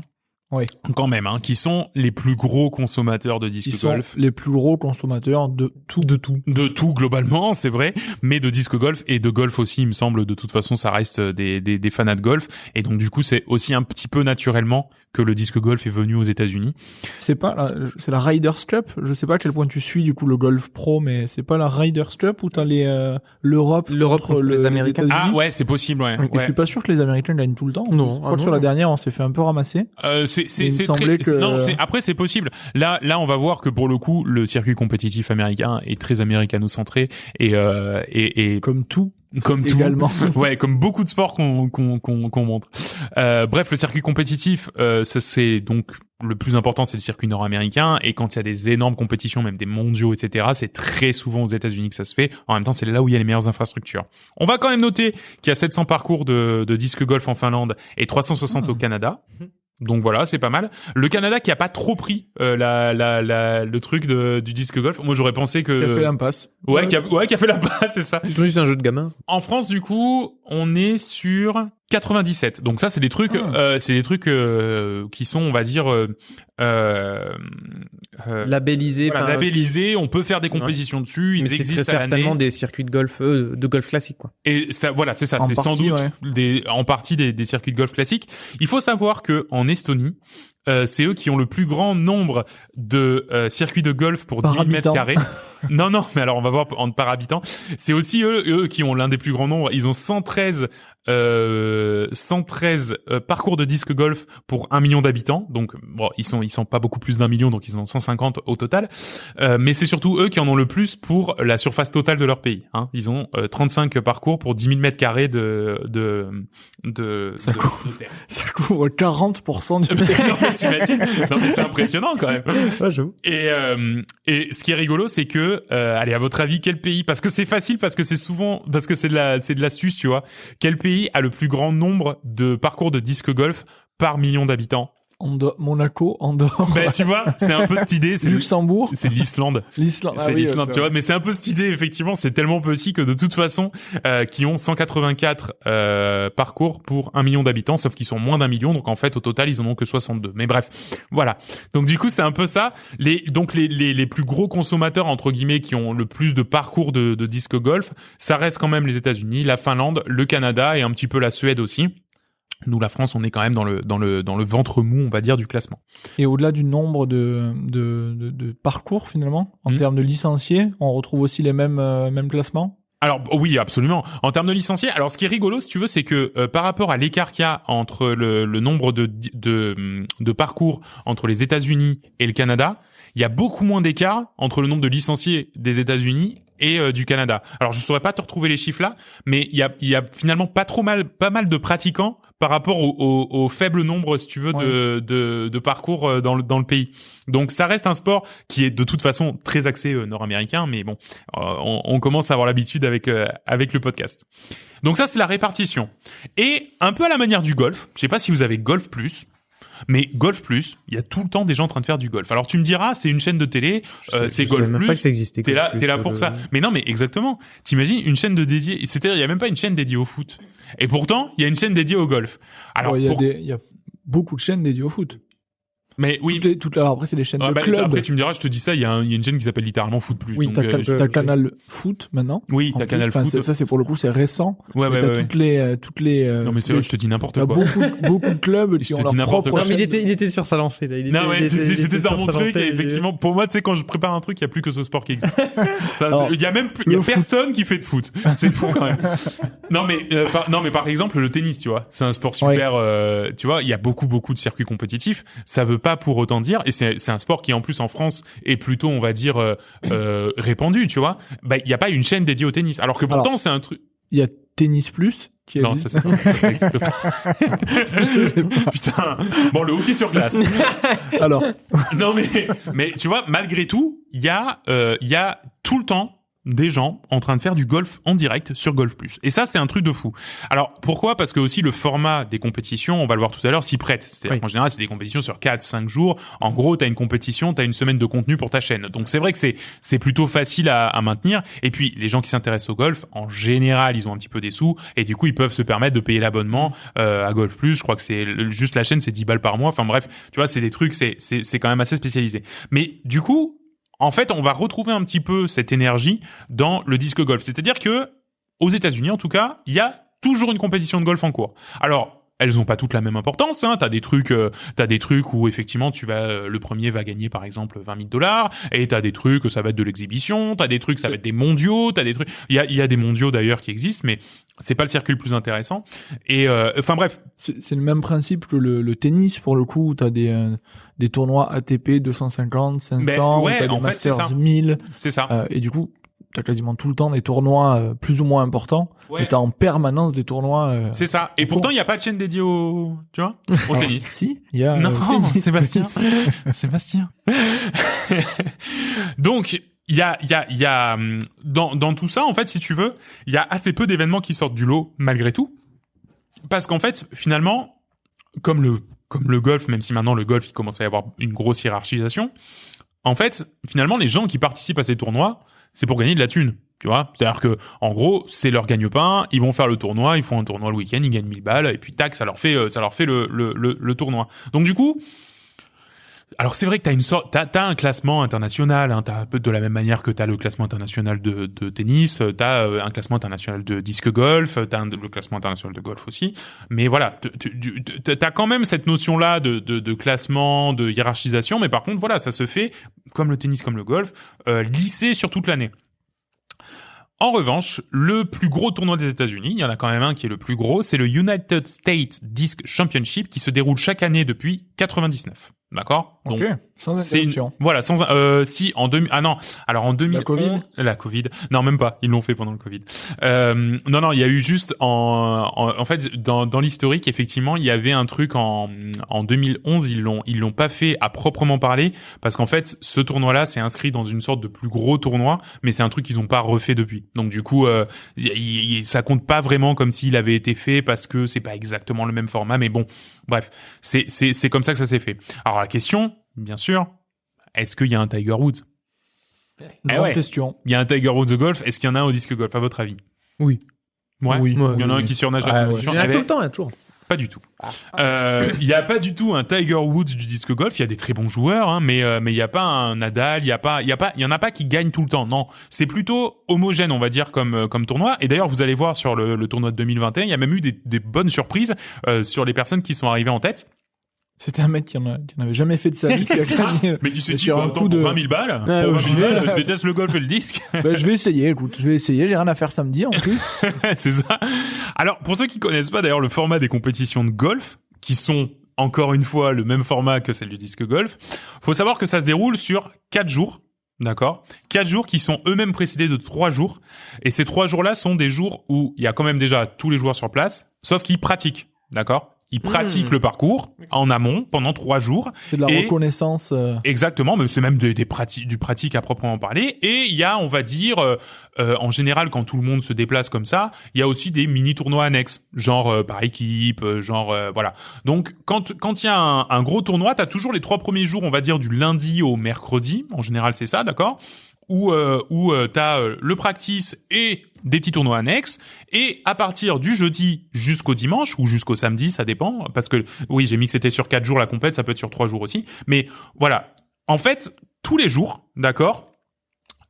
Oui. Quand même, hein, qui sont les plus gros consommateurs de disque golf. Sont les plus gros consommateurs de tout. De tout, globalement, c'est vrai. Mais de disque golf et de golf aussi, il me semble. De toute façon, ça reste des fanats de golf. Et donc, du coup, c'est aussi un petit peu naturellement que le disque golf est venu aux États-Unis. C'est la Riders Cup. Je sais pas à quel point tu suis, du coup, le golf pro, mais c'est pas la Riders Cup où t'as l'Europe contre les Américains. Ah ouais, c'est possible, ouais. Et je suis pas sûr que les Américains gagnent tout le temps. Non. Je crois que sur la dernière, on s'est fait un peu ramasser. Après c'est possible. Là on va voir que pour le coup le circuit compétitif américain est très américano-centré et comme tout également. Ouais, comme beaucoup de sports qu'on montre. Bref, le circuit compétitif, ça c'est donc le plus important, c'est le circuit nord-américain. Et quand il y a des énormes compétitions, même des mondiaux, etc., c'est très souvent aux États-Unis que ça se fait. En même temps, c'est là où il y a les meilleures infrastructures. On va quand même noter qu'il y a 700 parcours de disque golf en Finlande et 360 au Canada. Donc voilà, c'est pas mal. Le Canada qui a pas trop pris le truc du disque golf. Moi j'aurais pensé que qui a fait l'impasse. Ouais, qui a fait l'impasse, c'est ça. Ils sont juste un jeu de gamin. En France du coup, on est sur 97. Donc ça c'est des trucs qui sont, on va dire labellisés, voilà, labellisés, on peut faire des compétitions dessus, ils existent à l'année. Certainement des circuits de golf classiques quoi. Et ça voilà, c'est ça, c'est sans doute en partie des circuits de golf classiques. Il faut savoir que en Estonie, c'est eux qui ont le plus grand nombre de circuits de golf pour 10 000 mètres carrés. Non, mais alors on va voir par habitant. C'est aussi eux qui ont l'un des plus grands nombres. Ils ont 113 parcours de disque golf pour 1 million d'habitants. Donc bon, ils sont pas beaucoup plus d'1 million, donc ils en ont 150 au total. Mais c'est surtout eux qui en ont le plus pour la surface totale de leur pays. Hein. Ils ont 35 parcours pour 10 000 mètres carrés de terre. Ça couvre 40% du terrain. T'imagines ? Non mais c'est impressionnant quand même. Ouais, j'avoue. Et ce qui est rigolo, c'est que allez, à votre avis, quel pays ? Parce que c'est facile, parce que c'est de l'astuce, tu vois. Quel pays a le plus grand nombre de parcours de disque golf par million d'habitants ? Monaco, Andorre. Ben, tu vois, c'est un peu cette idée. C'est Luxembourg. C'est l'Islande. C'est l'Islande, tu vois. Mais c'est un peu cette idée, effectivement. C'est tellement petit que de toute façon, qui ont 184 parcours pour 1 million d'habitants, sauf qu'ils sont moins d'1 million. Donc, en fait, au total, ils en ont que 62. Mais bref, voilà. Donc, du coup, c'est un peu ça. Les plus gros consommateurs, entre guillemets, qui ont le plus de parcours de disque golf, ça reste quand même les États-Unis, la Finlande, le Canada et un petit peu la Suède aussi. Nous, la France, on est quand même dans le ventre mou, on va dire, du classement. Et au-delà du nombre de parcours, finalement, en termes de licenciés, on retrouve aussi les mêmes classements? Alors oui, absolument. En termes de licenciés, alors ce qui est rigolo, si tu veux, c'est que par rapport à l'écart qu'il y a entre le nombre de parcours entre les États-Unis et le Canada, il y a beaucoup moins d'écart entre le nombre de licenciés des États-Unis et du Canada. Alors je saurais pas te retrouver les chiffres là, mais il y a finalement pas mal de pratiquants par rapport au faible nombre, si tu veux, de parcours dans le pays. Donc ça reste un sport qui est de toute façon très axé nord-américain, mais bon, on commence à avoir l'habitude avec le podcast. Donc ça c'est la répartition. Et un peu à la manière du golf, je sais pas si vous avez Golf Plus. Mais Golf Plus, il y a tout le temps des gens en train de faire du golf. Alors tu me diras, c'est une chaîne de télé, c'est Golf Plus. Même pas que ça existait. T'es là pour ça. Mais non, mais exactement. T'imagines une chaîne dédiée. C'est-à-dire, il y a même pas une chaîne dédiée au foot. Et pourtant, il y a une chaîne dédiée au golf. Alors, il y a beaucoup de chaînes dédiées au foot. Mais oui. Alors après, c'est les chaînes de clubs. Après, tu me diras, je te dis ça, il y a une chaîne qui s'appelle littéralement Foot Plus. Oui, donc, t'as Canal Foot maintenant. Oui, t'as Canal Foot. Ça, c'est pour le coup, c'est récent. Ouais. Toutes les. Non, mais c'est vrai, je te dis n'importe quoi. Beaucoup de clubs qui ont leur propre. Non, mais il était sur sa lancée, là. C'était sur mon truc, et effectivement, pour moi, tu sais, quand je prépare un truc, il y a plus que ce sport qui existe. Il y a personne qui fait de foot. C'est fou, quand même. Non, mais par exemple, le tennis, tu vois. C'est un sport super, tu vois, il y a beaucoup de circuits compétitifs. Ça veut pas pas pour autant dire, et c'est un sport qui en plus en France est plutôt, on va dire, répandu, tu vois. Bah, il y a pas une chaîne dédiée au tennis. Alors que pourtant, c'est un truc. Il y a Tennis Plus qui Non, existe. ça existe pas. Je sais pas. Putain. Bon, le hockey sur glace. Alors, Non, mais tu vois, malgré tout, il y a tout le temps des gens en train de faire du golf en direct sur Golf Plus. Et ça, c'est un truc de fou. Alors, pourquoi? Parce que aussi le format des compétitions, on va le voir tout à l'heure, s'y prête. C'est-à-dire qu'en général, c'est des compétitions sur 4-5 jours. En gros, t'as une compétition, t'as une semaine de contenu pour ta chaîne. Donc, c'est vrai que c'est plutôt facile à maintenir. Et puis, les gens qui s'intéressent au golf, en général, ils ont un petit peu des sous. Et du coup, ils peuvent se permettre de payer l'abonnement, à Golf Plus. Je crois que juste la chaîne, c'est 10 balles par mois. Enfin, bref. Tu vois, c'est des trucs, c'est quand même assez spécialisé. Mais, du coup, en fait, on va retrouver un petit peu cette énergie dans le disque golf. C'est-à-dire que, aux États-Unis, en tout cas, il y a toujours une compétition de golf en cours. Alors, elles ont pas toutes la même importance, hein. T'as des trucs où effectivement le premier va gagner par exemple $20,000, et t'as des trucs ça va être de l'exhibition, t'as des trucs ça va être des mondiaux, t'as des trucs, il y a des mondiaux d'ailleurs qui existent, mais c'est pas le circuit le plus intéressant. Et enfin bref, c'est le même principe que le tennis pour le coup, où t'as des tournois ATP 250, 500, ouais, où t'as des en fait, c'est Masters ça. 1000. c'est ça. Et du coup, t'as quasiment tout le temps des tournois plus ou moins importants, Ouais. et t'as en permanence des tournois. C'est ça. Et pourtant, il y a pas de chaîne dédiée au Alors, tennis. Si, il y a. Non, tennis. Sébastien. Sébastien. Donc, il y a dans tout ça, en fait, si tu veux, il y a assez peu d'événements qui sortent du lot, malgré tout. Parce qu'en fait, finalement, comme le golf, même si maintenant le golf, il commence à y avoir une grosse hiérarchisation, en fait, finalement, les gens qui participent à ces tournois, c'est pour gagner de la thune. Tu vois, c'est-à-dire que, en gros, c'est leur gagne-pain, ils vont faire le tournoi, ils font un tournoi le week-end, ils gagnent 1000 balles, et puis tac, ça leur fait le tournoi. Donc du coup, alors c'est vrai que t'as un classement international, hein, t'as un peu de la même manière que t'as le classement international de tennis, t'as un classement international de disque golf, t'as le classement international de golf aussi, mais voilà, t'as quand même cette notion-là de classement, de hiérarchisation, mais par contre voilà, ça se fait comme le tennis, comme le golf, lissé sur toute l'année. En revanche, le plus gros tournoi des États-Unis, il y en a quand même un qui est le plus gros, c'est le United States Disc Championship qui se déroule chaque année depuis 99. D'accord? Ok, sans c'est interruption. voilà, si en 2000 ah non, alors en 2011 la Covid. Non, même pas, ils l'ont fait pendant le Covid. Non, il y a eu juste en fait dans l'historique effectivement, il y avait un truc en 2011, ils l'ont pas fait à proprement parler parce qu'en fait, ce tournoi-là, c'est inscrit dans une sorte de plus gros tournoi, mais c'est un truc qu'ils ont pas refait depuis. Donc du coup, ça compte pas vraiment comme s'il avait été fait parce que c'est pas exactement le même format, mais bon, bref, c'est comme ça que ça s'est fait. Alors la question, bien sûr, est-ce qu'il y a un Tiger Woods? Grande question. Il y a un Tiger Woods au golf. Est-ce qu'il y en a un au disque golf, à votre avis? Oui. Ouais. Oui. Il y en a un qui surnage la compétition. Il y en a Eh tout ben, le temps, il y a toujours. Pas du tout. Il y a pas du tout un Tiger Woods du disque golf. Il y a des très bons joueurs, hein, mais il y a pas un Nadal. Il y en a pas qui gagnent tout le temps. Non, c'est plutôt homogène, on va dire, comme tournoi. Et d'ailleurs, vous allez voir sur le tournoi de 2021, il y a même eu des bonnes surprises sur les personnes qui sont arrivées en tête. C'était un mec qui en avait jamais fait de sa vie, qui a gagné. Mais qui se dit, sur un attends, coup pour de 20 000 balles, Ah, pour ouais. 20 000 balles, je déteste le golf et le disque. Bah, je vais essayer, écoute, j'ai rien à faire samedi en plus. C'est ça. Alors, pour ceux qui connaissent pas d'ailleurs le format des compétitions de golf, qui sont encore une fois le même format que celle du disque golf, faut savoir que ça se déroule sur 4 jours. D'accord? 4 jours qui sont eux-mêmes précédés de 3 jours. Et ces 3 jours-là sont des jours où il y a quand même déjà tous les joueurs sur place, sauf qu'ils pratiquent. D'accord? Ils pratiquent le parcours en amont pendant 3 jours. C'est de la Et- reconnaissance. Exactement, mais c'est même du pratique à proprement parler. Et il y a, on va dire, en général, quand tout le monde se déplace comme ça, il y a aussi des mini-tournois annexes, genre par équipe, voilà. Donc, quand il y a un gros tournoi, t'as toujours les 3 premiers jours, on va dire, du lundi au mercredi. En général, c'est ça, d'accord? Où t'as le practice et des petits tournois annexes, et à partir du jeudi jusqu'au dimanche, ou jusqu'au samedi, ça dépend, parce que, oui, j'ai mis que c'était sur 4 jours la compète, ça peut être sur 3 jours aussi, mais voilà. En fait, tous les jours, d'accord,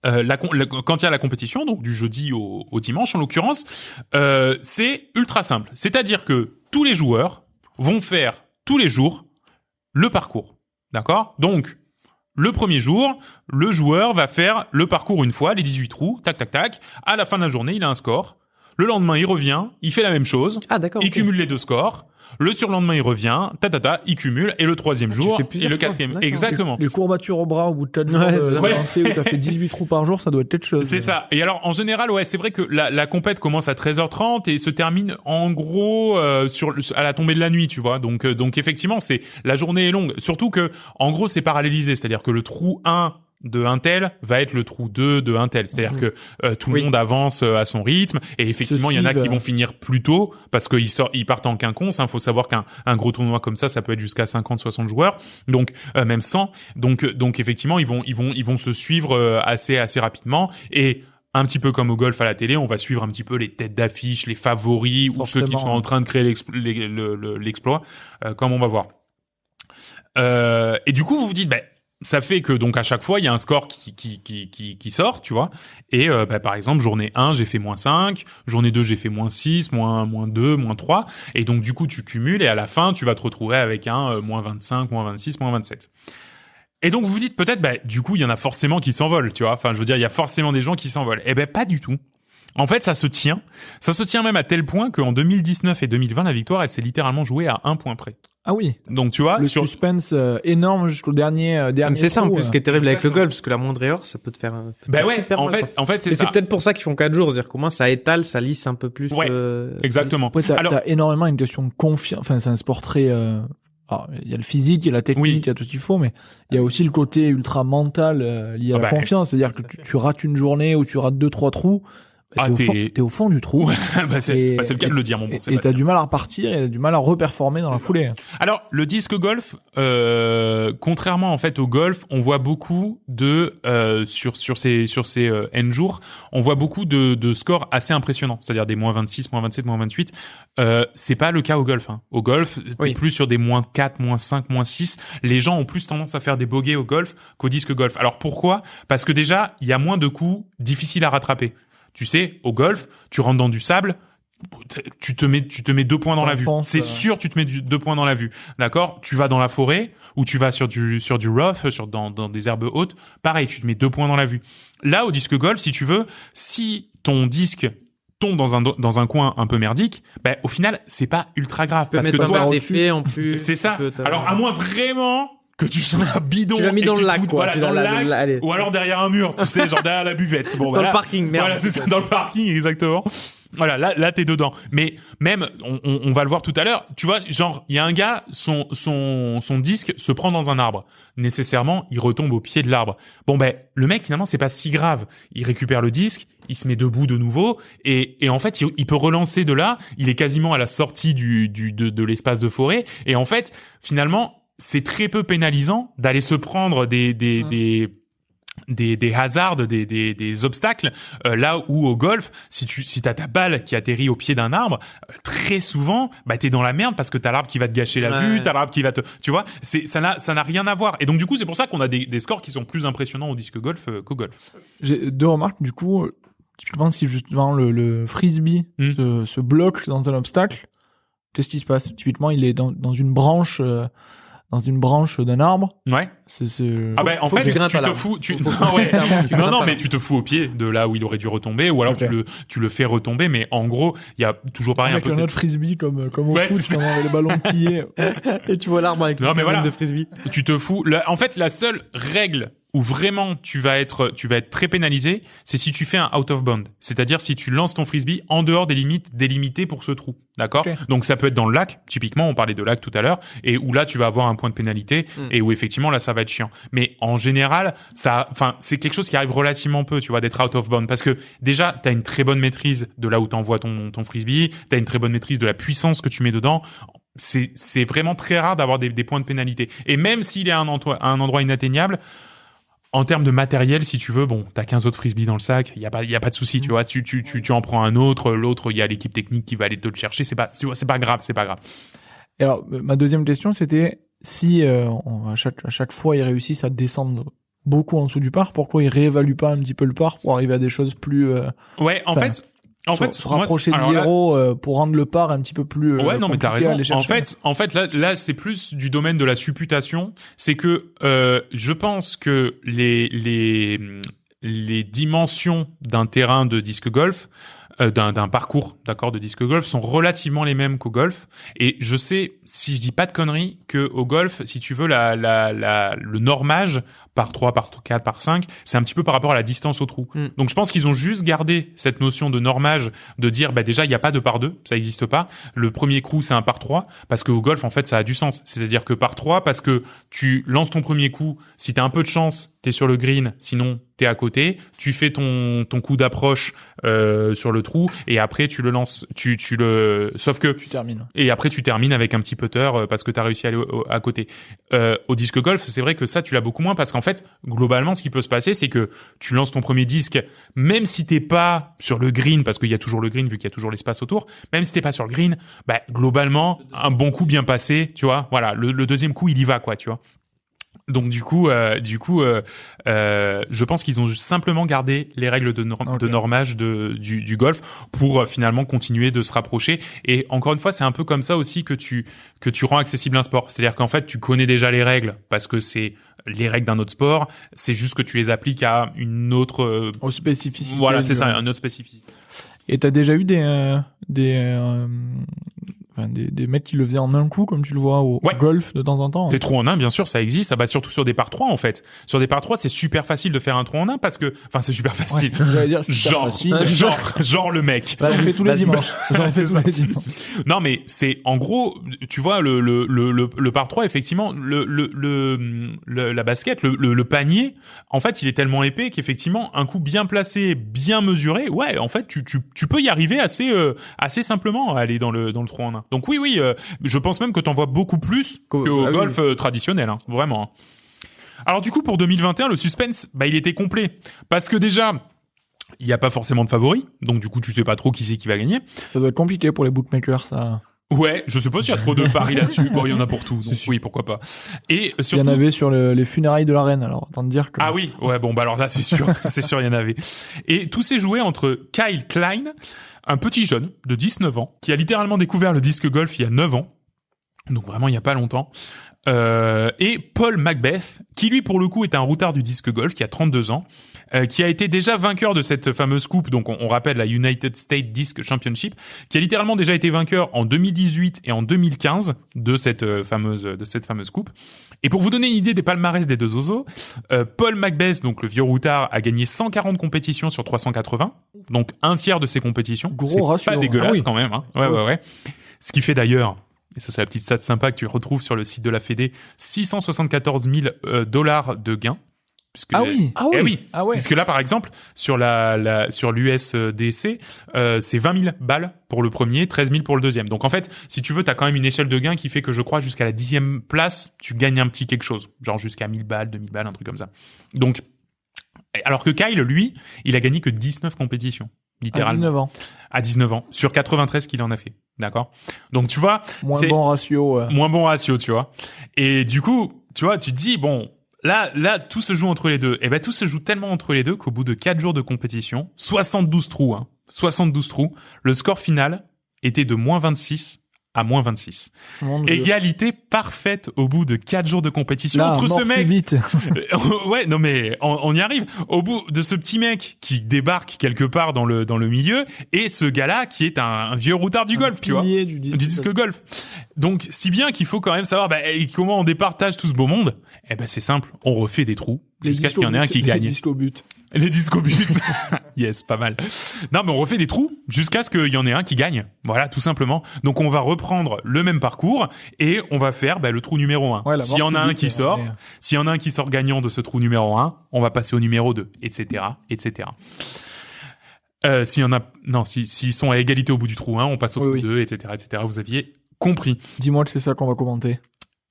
quand il y a la compétition, donc du jeudi au dimanche en l'occurrence, c'est ultra simple. C'est-à-dire que tous les joueurs vont faire tous les jours le parcours, d'accord? Donc, le premier jour, le joueur va faire le parcours une fois, les 18 trous, tac, tac, tac. À la fin de la journée, il a un score. Le lendemain, il revient, il fait la même chose, Ah, d'accord. il ok. cumule les 2 scores. Le surlendemain, il revient, il cumule, et le 3e jour, fais et plusieurs le fois. 4e. D'accord. Exactement. Les courbatures au bras au bout de 4 jours Ouais, de c'est ça. lancer où t'as fait 18 trous par jour, ça doit être quelque chose. C'est ça. Et alors, en général, ouais, c'est vrai que la compète commence à 13h30 et se termine, en gros, à la tombée de la nuit, tu vois. Donc effectivement, la journée est longue. Surtout que, en gros, c'est parallélisé. C'est-à-dire que le trou 1 de un tel va être le trou 2 de un tel. C'est-à-dire que tout le Oui. monde avance à son rythme et effectivement, il y en a qui suivent. vont finir plus tôt parce qu'ils partent en quinconce. Faut savoir qu'un gros tournoi comme ça peut être jusqu'à 50-60 joueurs. Donc même 100. Donc effectivement, ils vont se suivre assez rapidement et un petit peu comme au golf à la télé, on va suivre un petit peu les têtes d'affiche, les favoris ou ceux qui sont en train de créer l'exploit, comme on va voir. Et du coup, vous vous dites, ça fait que donc à chaque fois il y a un score qui sort, tu vois. Et par exemple journée 1 j'ai fait -5, journée 2 j'ai fait -6, -2, -3 et donc du coup tu cumules et à la fin tu vas te retrouver avec un -25, -26, -27. Et donc vous vous dites peut-être du coup il y en a forcément qui s'envolent, tu vois. Enfin je veux dire il y a forcément des gens qui s'envolent. Eh pas du tout. En fait, ça se tient même à tel point qu'en 2019 et 2020 la victoire elle s'est littéralement jouée à 1 point près. Ah oui. Donc tu vois Le suspense énorme jusqu'au dernier Mais c'est ça en trou, plus ce qui est terrible avec le golf, parce que la moindre erreur, ça peut te faire. Super en mal, fait, quoi. c'est Et ça. c'est peut-être pour ça qu'ils font 4 jours, c'est-à-dire qu'au moins ça étale, ça lisse un peu plus. Ouais, exactement. Après, t'as énormément une question de confiance. Enfin, c'est un sport très. Alors, il y a le physique, il y a la technique, il y a tout ce qu'il faut, mais il y a aussi le côté ultra mental lié à la confiance. C'est-à-dire que tu rates une journée ou tu rates 2-3 trous. T'es au fond du trou. C'est le cas de le dire, mon bon Sébastien. Et t'as du mal à repartir et du mal à reperformer dans la foulée. Alors, le disque golf, contrairement en fait au golf, on voit beaucoup de sur ces N jours, on voit beaucoup de scores assez impressionnants, c'est-à-dire des -26, -27, -28. C'est pas le cas au golf. Hein. Au golf, t'es plus sur des -4, -5, -6. Les gens ont plus tendance à faire des bogeys au golf qu'au disque golf. Alors pourquoi ? Parce que déjà, il y a moins de coups difficiles à rattraper. Tu sais, au golf, tu rentres dans du sable, tu te mets 2 points dans la vue. C'est sûr, tu te mets 2 points dans la vue. D'accord? Tu vas dans la forêt, ou tu vas sur du rough, dans des herbes hautes. Pareil, tu te mets 2 points dans la vue. Là, au disque golf, si tu veux, si ton disque tombe dans un coin un peu merdique, au final, c'est pas ultra grave. Tu peux mettre un d'effet en plus. C'est ça. Alors, à moins vraiment que tu sois bidon. Tu l'as mis dans le lac, quoi. Voilà, dans le lac, ou alors derrière un mur, tu sais, genre derrière la buvette. Bon, dans le parking, merde. Voilà, c'est ça, dans le parking, exactement. Voilà, là, t'es dedans. Mais même, on va le voir tout à l'heure, tu vois, genre, il y a un gars, son disque se prend dans un arbre. Nécessairement, il retombe au pied de l'arbre. Bon, le mec, finalement, c'est pas si grave. Il récupère le disque, il se met debout de nouveau, et en fait, il peut relancer de là. Il est quasiment à la sortie de l'espace de forêt. Et en fait, finalement, c'est très peu pénalisant d'aller se prendre des hasards, des obstacles, là où au golf, si t'as ta balle qui atterrit au pied d'un arbre, très souvent, t'es dans la merde parce que t'as l'arbre qui va te gâcher la vue, t'as l'arbre qui va tu vois, ça n'a rien à voir. Et donc, du coup, c'est pour ça qu'on a des scores qui sont plus impressionnants au disque golf qu'au golf. J'ai 2 remarques, du coup, typiquement, si justement le frisbee se bloque dans un obstacle, qu'est-ce qui se passe? Typiquement, il est dans une branche, d'un arbre. Ouais. En fait, tu te fous, mais tu te fous au pied de là où il aurait dû retomber, ou alors tu le fais retomber, mais en gros, il y a toujours pareil avec un peu. Un autre frisbee comme au foot, quand on avait les ballons pliés. Et tu vois l'arbre avec une de frisbee. Tu te fous. En fait, la seule règle où vraiment tu vas être très pénalisé, c'est si tu fais un out of bound. C'est-à-dire si tu lances ton frisbee en dehors des limites délimitées pour ce trou. D'accord? Okay. Donc ça peut être dans le lac, typiquement, on parlait de lac tout à l'heure, et où là tu vas avoir un point de pénalité, et où effectivement là ça va être chiant. Mais en général, c'est quelque chose qui arrive relativement peu, tu vois, d'être out of bound, parce que déjà t'as une très bonne maîtrise de là où t'envoies ton frisbee, t'as une très bonne maîtrise de la puissance que tu mets dedans. C'est vraiment très rare d'avoir des points de pénalité. Et même s'il est à un endroit inatteignable, en termes de matériel, si tu veux, t'as 15 autres frisbees dans le sac, il y a pas de souci, tu vois, tu en prends un autre, l'autre, il y a l'équipe technique qui va aller te le chercher, c'est pas grave. Et alors, ma deuxième question, c'était si à chaque fois ils réussissent à descendre beaucoup en dessous du par, pourquoi ils réévaluent pas un petit peu le par pour arriver à des choses plus En fait, se rapprocher de zéro pour rendre le par un petit peu plus non, mais t'as raison. En fait, là, c'est plus du domaine de la supputation. C'est que je pense que les dimensions d'un terrain de disque golf d'un parcours, d'accord, de disque golf sont relativement les mêmes qu'au golf. Et je sais, si je dis pas de conneries, que au golf, si tu veux, le normage par 3, par 4, par 5, c'est un petit peu par rapport à la distance au trou. Donc je pense qu'ils ont juste gardé cette notion de normage, de dire déjà il y a pas de par 2, ça existe pas. Le premier coup c'est un par 3 parce qu'au golf en fait ça a du sens. C'est-à-dire que par 3 parce que tu lances ton premier coup, si t'as un peu de chance, t'es sur le green, sinon t'es à côté, tu fais ton coup d'approche sur le trou et après tu le lances, sauf que tu termines. Et après tu termines avec un petit putter parce que t'as réussi à aller à côté. Au disque golf, c'est vrai que ça tu l'as beaucoup moins parce qu'en fait, globalement ce qui peut se passer c'est que tu lances ton premier disque même si t'es pas sur le green parce qu'il y a toujours le green vu qu'il y a toujours l'espace autour, même si t'es pas sur le green, globalement un bon coup bien passé, tu vois. Voilà, le deuxième coup il y va quoi, tu vois. Donc du coup, je pense qu'ils ont simplement gardé les règles de normage du golf pour finalement continuer de se rapprocher. Et encore une fois, c'est un peu comme ça aussi que tu rends accessible un sport. C'est-à-dire qu'en fait, tu connais déjà les règles parce que c'est les règles d'un autre sport. C'est juste que tu les appliques à une autre aux spécificités. Voilà, c'est ça, une autre spécificité. Et t'as déjà eu des mecs qui le faisaient en un coup, comme tu le vois au golf de temps en temps. Des trous en un, bien sûr, ça existe. Ça va surtout sur des par 3, en fait. Sur des par 3, c'est super facile de faire un trou en un parce que, c'est super facile. Ouais, j'allais dire, facile. Genre le mec. J'en fais tous les dimanches. Non, mais c'est, en gros, tu vois, le par 3, effectivement, la basket, le panier, en fait, il est tellement épais qu'effectivement, un coup bien placé, bien mesuré, ouais, en fait, tu peux y arriver assez simplement à aller dans le trou en un. Donc oui, je pense même que t'en vois beaucoup plus qu'au golf traditionnel, hein, vraiment. Alors du coup, pour 2021, le suspense, il était complet. Parce que déjà, il n'y a pas forcément de favoris, donc du coup, tu sais pas trop qui c'est qui va gagner. Ça doit être compliqué pour les bookmakers, ça. Ouais, je sais pas s'il y a trop de paris là-dessus. Bon, il y en a pour tout, donc oui, pourquoi pas. Et surtout... Il y en avait sur les funérailles de la reine, alors autant te dire que... Ah oui, ouais, bon, alors là, c'est sûr, il y en avait. Et tout s'est joué entre Kyle Klein, un petit jeune de 19 ans, qui a littéralement découvert le disque golf il y a 9 ans, donc vraiment il y a pas longtemps, et Paul Macbeth, qui lui pour le coup est un routard du disque golf, qui a 32 ans, qui a été déjà vainqueur de cette fameuse coupe, donc on rappelle la United States Disc Championship, qui a littéralement déjà été vainqueur en 2018 et en 2015 de cette fameuse coupe. Et pour vous donner une idée des palmarès des deux zozos, Paul Macbeth, donc le vieux routard, a gagné 140 compétitions sur 380, donc un tiers de ses compétitions. Gros ratio. C'est pas dégueulasse quand même, hein. Ouais. Ce qui fait d'ailleurs, et ça c'est la petite stat sympa que tu retrouves sur le site de la Fédé, $674 000 de gains. Puisque puisque là par exemple sur sur l'USDC c'est 20 000 balles pour le premier, 13 000 pour le deuxième. Donc en fait, si tu veux, t'as quand même une échelle de gain qui fait que je crois jusqu'à la 10e place, tu gagnes un petit quelque chose, genre jusqu'à 1000 balles, 2000 balles, un truc comme ça. Donc alors que Kyle, lui, il a gagné que 19 compétitions, littéralement. À 19 ans, sur 93 qu'il en a fait. D'accord? Donc tu vois, moins bon ratio, tu vois. Et du coup, tu vois, tu te dis bon, Là, tout se joue entre les deux. Et tout se joue tellement entre les deux qu'au bout de 4 jours de compétition, 72 trous, le score final était de -26 à -26. Égalité parfaite au bout de 4 jours de compétition entre ce mec. Ouais, non mais on y arrive. Au bout de ce petit mec qui débarque quelque part dans le milieu et ce gars-là qui est un vieux routard du golf, tu vois, du disque golf. Donc si bien qu'il faut quand même savoir comment on départage tout ce beau monde. C'est simple, on refait des trous jusqu'à ce qu'il y en ait un qui gagne. Les disques au but. Yes, pas mal. Non, mais on refait des trous jusqu'à ce qu'il y en ait un qui gagne. Voilà, tout simplement. Donc, on va reprendre le même parcours et on va faire le trou numéro 1. Ouais, s'il y en a un qui sort, gagnant de ce trou numéro 1, on va passer au numéro 2, etc., etc. S'ils sont à égalité au bout du trou 1, on passe au trou 2, etc., etc. Vous aviez compris. Dis-moi que c'est ça qu'on va commenter.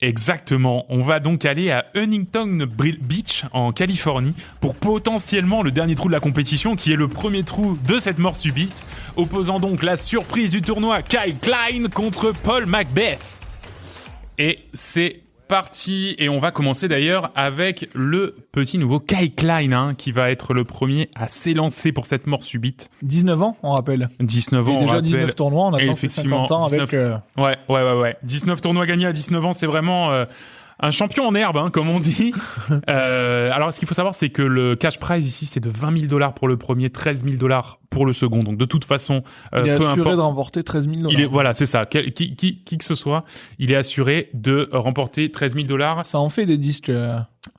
Exactement. On va donc aller à Huntington Beach, en Californie, pour potentiellement le dernier trou de la compétition, qui est le premier trou de cette mort subite, opposant donc la surprise du tournoi, Kyle Klein contre Paul Macbeth. Et c'est parti, et on va commencer d'ailleurs avec le petit nouveau Kyle Klein, qui va être le premier à s'élancer pour cette mort subite. 19 ans, on rappelle. 19 ans, on déjà rappelle. 19 tournois, on a passé 50 ans 19... avec... Ouais. 19 tournois gagnés à 19 ans, c'est vraiment Un champion en herbe, hein, comme on dit. Alors, ce qu'il faut savoir, c'est que le cash prize ici, c'est de $20,000 pour le premier, $13,000 pour le second. Donc, de toute façon, il est peu assuré importe. de remporter $13,000. Il est, voilà, c'est ça. Qui que ce soit, il est assuré de remporter $13,000. Ça en fait des disques.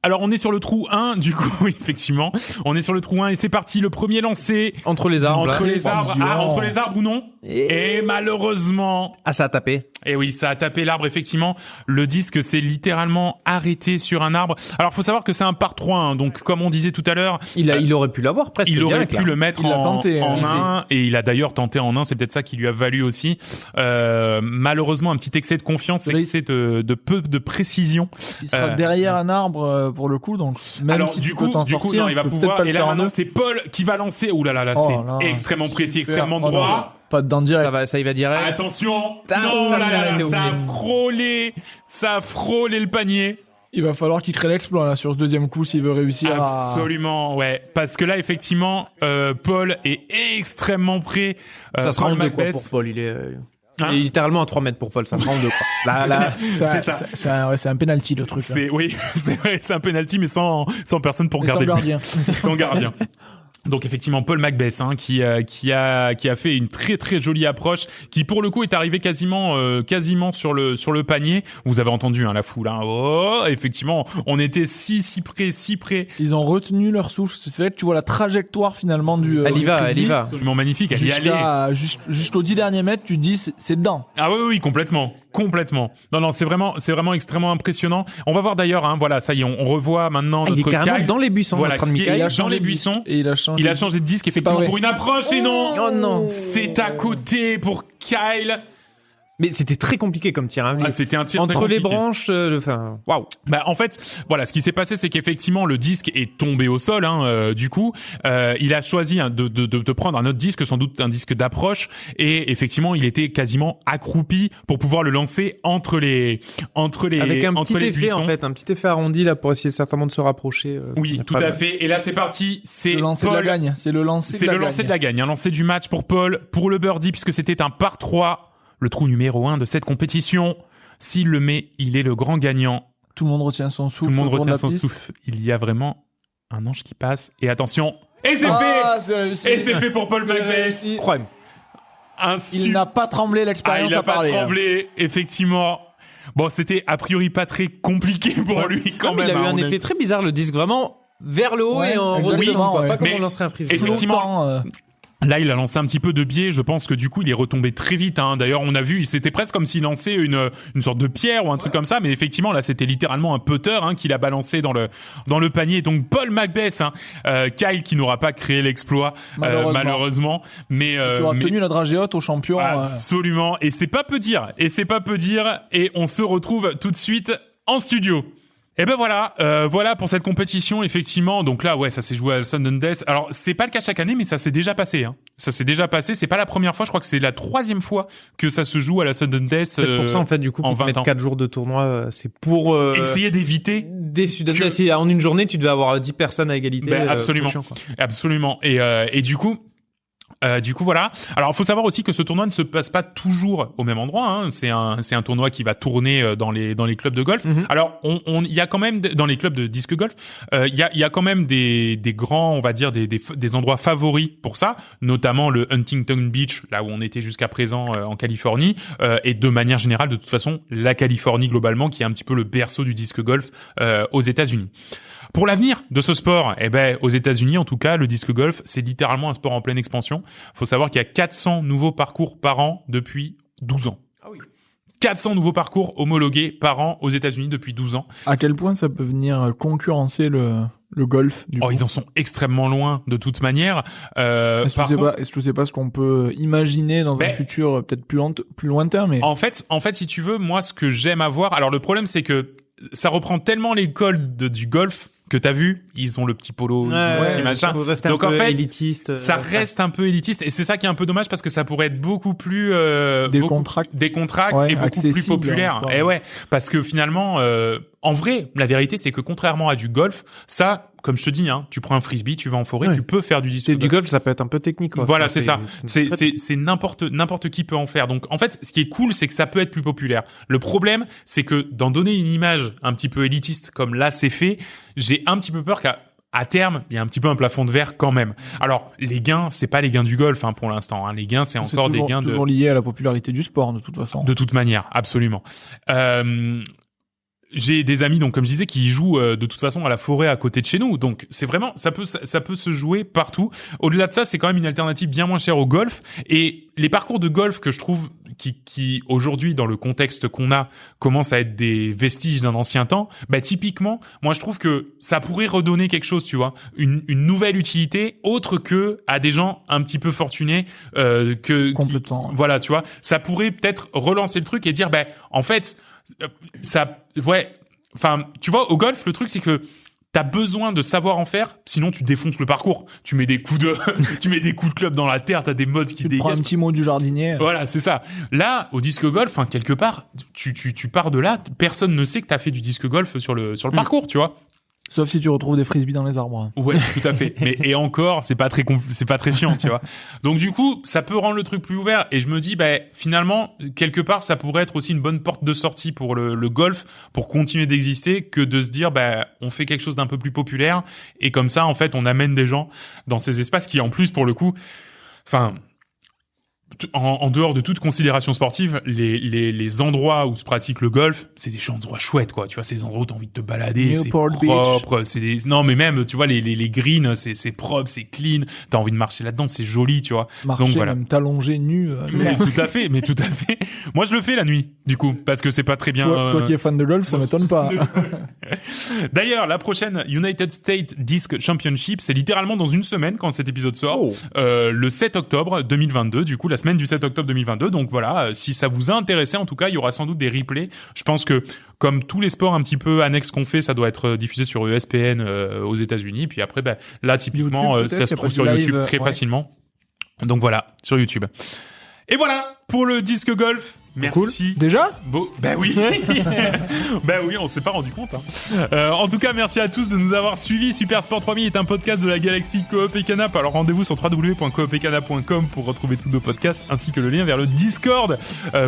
Alors, on est sur le trou 1, du coup, effectivement. On est sur le trou 1 et c'est parti. Le premier lancé. Entre les arbres. Entre là. les arbres. Ah, entre les arbres ou non? Et malheureusement. Ah, ça a tapé. Et oui, ça a tapé l'arbre, effectivement. Le disque s'est littéralement arrêté sur un arbre. Alors, faut savoir que c'est un par 3, hein, donc comme on disait tout à l'heure. Il aurait pu l'avoir presque. Il aurait direct, pu là. le mettre Il a en tenté, 1, et il a d'ailleurs tenté en 1, c'est peut-être ça qui lui a valu aussi. Malheureusement, un petit excès de confiance, excès de peu de précision. Il sera derrière un arbre pour le coup, donc même Alors, si du tu coup, peux t'en sortir, non, il va tu peux pouvoir. peut-être pas Et le là, faire en maintenant, deux. c'est Paul qui va lancer. Ouh là là là, Oh c'est là. extrêmement précis, extrêmement Oh non, droit. pas dedans direct. Ça, il va direct. Attention! Ah, Non, ça, là, j'ai là, arrêté, là, oublié. ça a frôlé le panier. Il va falloir qu'il crée l'exploit là sur ce deuxième coup s'il veut réussir. Absolument, ouais. Parce que là, effectivement, Paul est extrêmement prêt. Ça sera Paul en deux, quoi, Macbeth. pour Paul. Il est Hein littéralement à 3 mètres pour Paul. Ça sera en deux, quoi. Là. C'est ça. C'est un penalty le truc. Là. Oui, c'est vrai, c'est un penalty, mais sans personne pour Et sans garder le but. gardien. Sans gardien. Donc effectivement Paul Macbeth qui a fait une très très jolie approche, qui pour le coup est arrivé quasiment sur le panier. Vous avez entendu la foule, hein. Oh, effectivement, on était si près. Ils ont retenu leur souffle. C'est vrai que tu vois la trajectoire finalement du. Elle y va. Absolument magnifique, elle y allait. Jusqu'aux 10 derniers mètres, tu te dis c'est dedans. Ah oui, complètement. Non, c'est vraiment extrêmement impressionnant. On va voir d'ailleurs, voilà, ça y est, on revoit maintenant il est notre carrément Kyle. dans les buissons, Voilà, en train de qui est Mikaï. dans les buissons. Et il a changé de disque, effectivement, pas vrai. pour une approche, et non! Oh non. C'est à côté pour Kyle. Mais c'était très compliqué comme tir. Hein. Ah, c'était un tir très entre les compliqué. branches. Waouh. Bah en fait, voilà, ce qui s'est passé, c'est qu'effectivement le disque est tombé au sol. Du coup, il a choisi de prendre un autre disque, sans doute un disque d'approche, et effectivement, il était quasiment accroupi pour pouvoir le lancer entre les Avec un entre petit les effet buissons. en fait, un petit effet arrondi là pour essayer certainement de se rapprocher. Oui, tout à fait. Et là, c'est parti. C'est le lancer Paul. de la gagne. C'est le lancer. C'est de la le lancer gagne. de la gagne, un lancer du match pour Paul, pour le birdie, puisque c'était un par 3, le trou numéro 1 de cette compétition. S'il le met, il est le grand gagnant. Tout le monde retient son souffle. Tout le monde au bord de retient la son piste. souffle. Il y a vraiment un ange qui passe. Et attention. Et c'est C'est réussi. fait. Et c'est fait pour Paul C'est Macbeth. réussi. Incroyable. Il n'a pas tremblé, l'expérience il a a pas parlé. tremblé, effectivement. Bon, c'était a priori pas très compliqué pour lui quand même. Il a eu hein, un on effet très bizarre, le disque vraiment vers le haut Ouais, et en exactement, redescendant, quoi. ouais. Pas comme Mais on lancerait un frisbee. effectivement, Là, il a lancé un petit peu de biais. Je pense que du coup, il est retombé très vite. D'ailleurs, on a vu, c'était presque comme s'il lançait une sorte de pierre ou un truc comme ça. Mais effectivement, là, c'était littéralement un putter qu'il a balancé dans le panier. Donc, Paul Macbeth, Kyle qui n'aura pas créé l'exploit malheureusement. Mais tu auras tenu la dragée haute au champion. Absolument. Et c'est pas peu dire. Et on se retrouve tout de suite en studio. Et ben voilà, voilà pour cette compétition effectivement. Donc là, ouais, ça s'est joué à Sudden Death. Alors c'est pas le cas chaque année, mais ça s'est déjà passé. Ça s'est déjà passé. C'est pas la première fois. Je crois que c'est la 3e fois que ça se joue à la Sudden Death. C'est pour ça en fait du coup en qu'ils 20 mettent ans. 4 jours de tournoi. C'est pour essayer d'éviter des Sudden Death. Si en une journée tu devais avoir 10 personnes à égalité. Absolument, chiant, quoi. Absolument. Et du coup. Voilà. Alors, il faut savoir aussi que ce tournoi ne se passe pas toujours au même endroit. C'est un tournoi qui va tourner dans les clubs de golf. Mm-hmm. Alors, il y a quand même dans les clubs de disque golf, il y a quand même des grands, on va dire des endroits favoris pour ça, notamment le Huntington Beach, là où on était jusqu'à présent en Californie, et de manière générale, de toute façon, la Californie globalement, qui est un petit peu le berceau du disque golf aux États-Unis. Pour l'avenir de ce sport, aux États-Unis, en tout cas, le disque golf, c'est littéralement un sport en pleine expansion. Faut savoir qu'il y a 400 nouveaux parcours par an depuis 12 ans. Ah oui. 400 nouveaux parcours homologués par an aux États-Unis depuis 12 ans. À quel point ça peut venir concurrencer le golf du coup. Ils en sont extrêmement loin de toute manière. Est-ce que c'est pas ce qu'on peut imaginer dans un futur peut-être plus lointain, mais en fait, si tu veux, moi, ce que j'aime avoir, alors le problème, c'est que ça reprend tellement l'école du golf que t'as vu, ils ont le petit polo, ils ont le petit machin. Donc en fait, élitiste, ça reste un peu élitiste et c'est ça qui est un peu dommage parce que ça pourrait être beaucoup plus décontracté et beaucoup plus populaire. Et ouais, parce que finalement en vrai, la vérité c'est que contrairement à du golf, ça comme je te dis, hein, tu prends un frisbee, tu vas en forêt, tu peux faire du disque golf. Du golf, ça peut être un peu technique, quoi. Voilà, c'est ça. C'est n'importe qui peut en faire. Donc, en fait, ce qui est cool, c'est que ça peut être plus populaire. Le problème, c'est que d'en donner une image un petit peu élitiste, comme là c'est fait, j'ai un petit peu peur qu'à terme, il y a un petit peu un plafond de verre quand même. Alors, les gains, c'est pas les gains du golf, hein, pour l'instant, hein. Les gains, c'est encore des gains toujours liés à la popularité du sport, de toute façon. De toute manière, absolument. J'ai des amis, donc comme je disais, qui jouent de toute façon à la forêt à côté de chez nous. Donc c'est vraiment, ça peut se jouer partout. Au-delà de ça, c'est quand même une alternative bien moins chère au golf. Et les parcours de golf que je trouve qui aujourd'hui, dans le contexte qu'on a, commencent à être des vestiges d'un ancien temps. Bah typiquement, moi je trouve que ça pourrait redonner quelque chose, tu vois, une nouvelle utilité autre que à des gens un petit peu fortunés complètement. Voilà, tu vois, ça pourrait peut-être relancer le truc et dire, bah en fait. Enfin, tu vois, au golf, le truc, c'est que t'as besoin de savoir en faire, sinon tu défonces le parcours. Tu mets des coups de club dans la terre, t'as des modes qui se dégagent. Tu prends un petit mot du jardinier. Voilà, c'est ça. Là, au disque golf, enfin, quelque part, tu pars de là, personne ne sait que t'as fait du disque golf sur le parcours, tu vois. Sauf si tu retrouves des frisbees dans les arbres. Ouais, tout à fait. Et encore, c'est pas très chiant, tu vois. Donc du coup, ça peut rendre le truc plus ouvert. Et je me dis, finalement, quelque part, ça pourrait être aussi une bonne porte de sortie pour le golf, pour continuer d'exister, que de se dire, on fait quelque chose d'un peu plus populaire. Et comme ça, en fait, on amène des gens dans ces espaces qui, en plus, pour le coup, enfin. En dehors de toute considération sportive, les endroits où se pratique le golf, c'est des endroits chouettes, quoi. Tu vois, c'est des endroits où t'as envie de te balader, c'est propre, non, mais même, tu vois, les greens, c'est propre, c'est clean, t'as envie de marcher là-dedans, c'est joli, tu vois. Marcher, donc, voilà. Même t'allonger nu. Mais tout à fait. Moi, je le fais la nuit, du coup, parce que c'est pas très bien. Toi qui es fan de golf, ça m'étonne pas. D'ailleurs, la prochaine United States Disc Championship, c'est littéralement dans une semaine quand cet épisode sort, le 7 octobre 2022, du coup, la semaine du 7 octobre 2022. Donc voilà, si ça vous a intéressé, en tout cas, il y aura sans doute des replays. Je pense que, comme tous les sports un petit peu annexes qu'on fait, ça doit être diffusé sur ESPN aux États-Unis. Puis après, là, typiquement, YouTube, ça se trouve sur YouTube très facilement. Donc voilà, sur YouTube. Et voilà pour le disque golf. Merci. Cool. Déjà? Oui. Oui, on s'est pas rendu compte. En tout cas, merci à tous de nous avoir suivis. Super Sport 3000 est un podcast de la galaxie Coop et Canap. Alors rendez-vous sur www.coopetcanap.com pour retrouver tous nos podcasts ainsi que le lien vers le Discord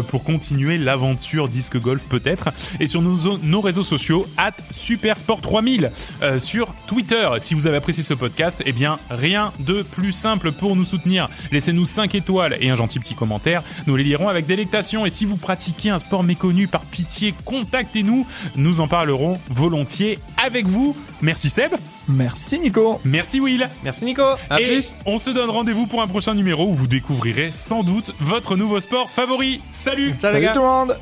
pour continuer l'aventure disque golf peut-être. Et sur nos réseaux sociaux @supersport3000 sur Twitter. Si vous avez apprécié ce podcast, eh bien rien de plus simple pour nous soutenir. Laissez-nous 5 étoiles et un gentil petit commentaire. Nous les lirons avec délectation. Et si vous pratiquez un sport méconnu, par pitié, contactez-nous. Nous en parlerons volontiers avec vous. Merci Seb. Merci Nico. Merci Will. Merci Nico. À plus. On se donne rendez-vous pour un prochain numéro où vous découvrirez sans doute votre nouveau sport favori. Salut. Salut tout le monde.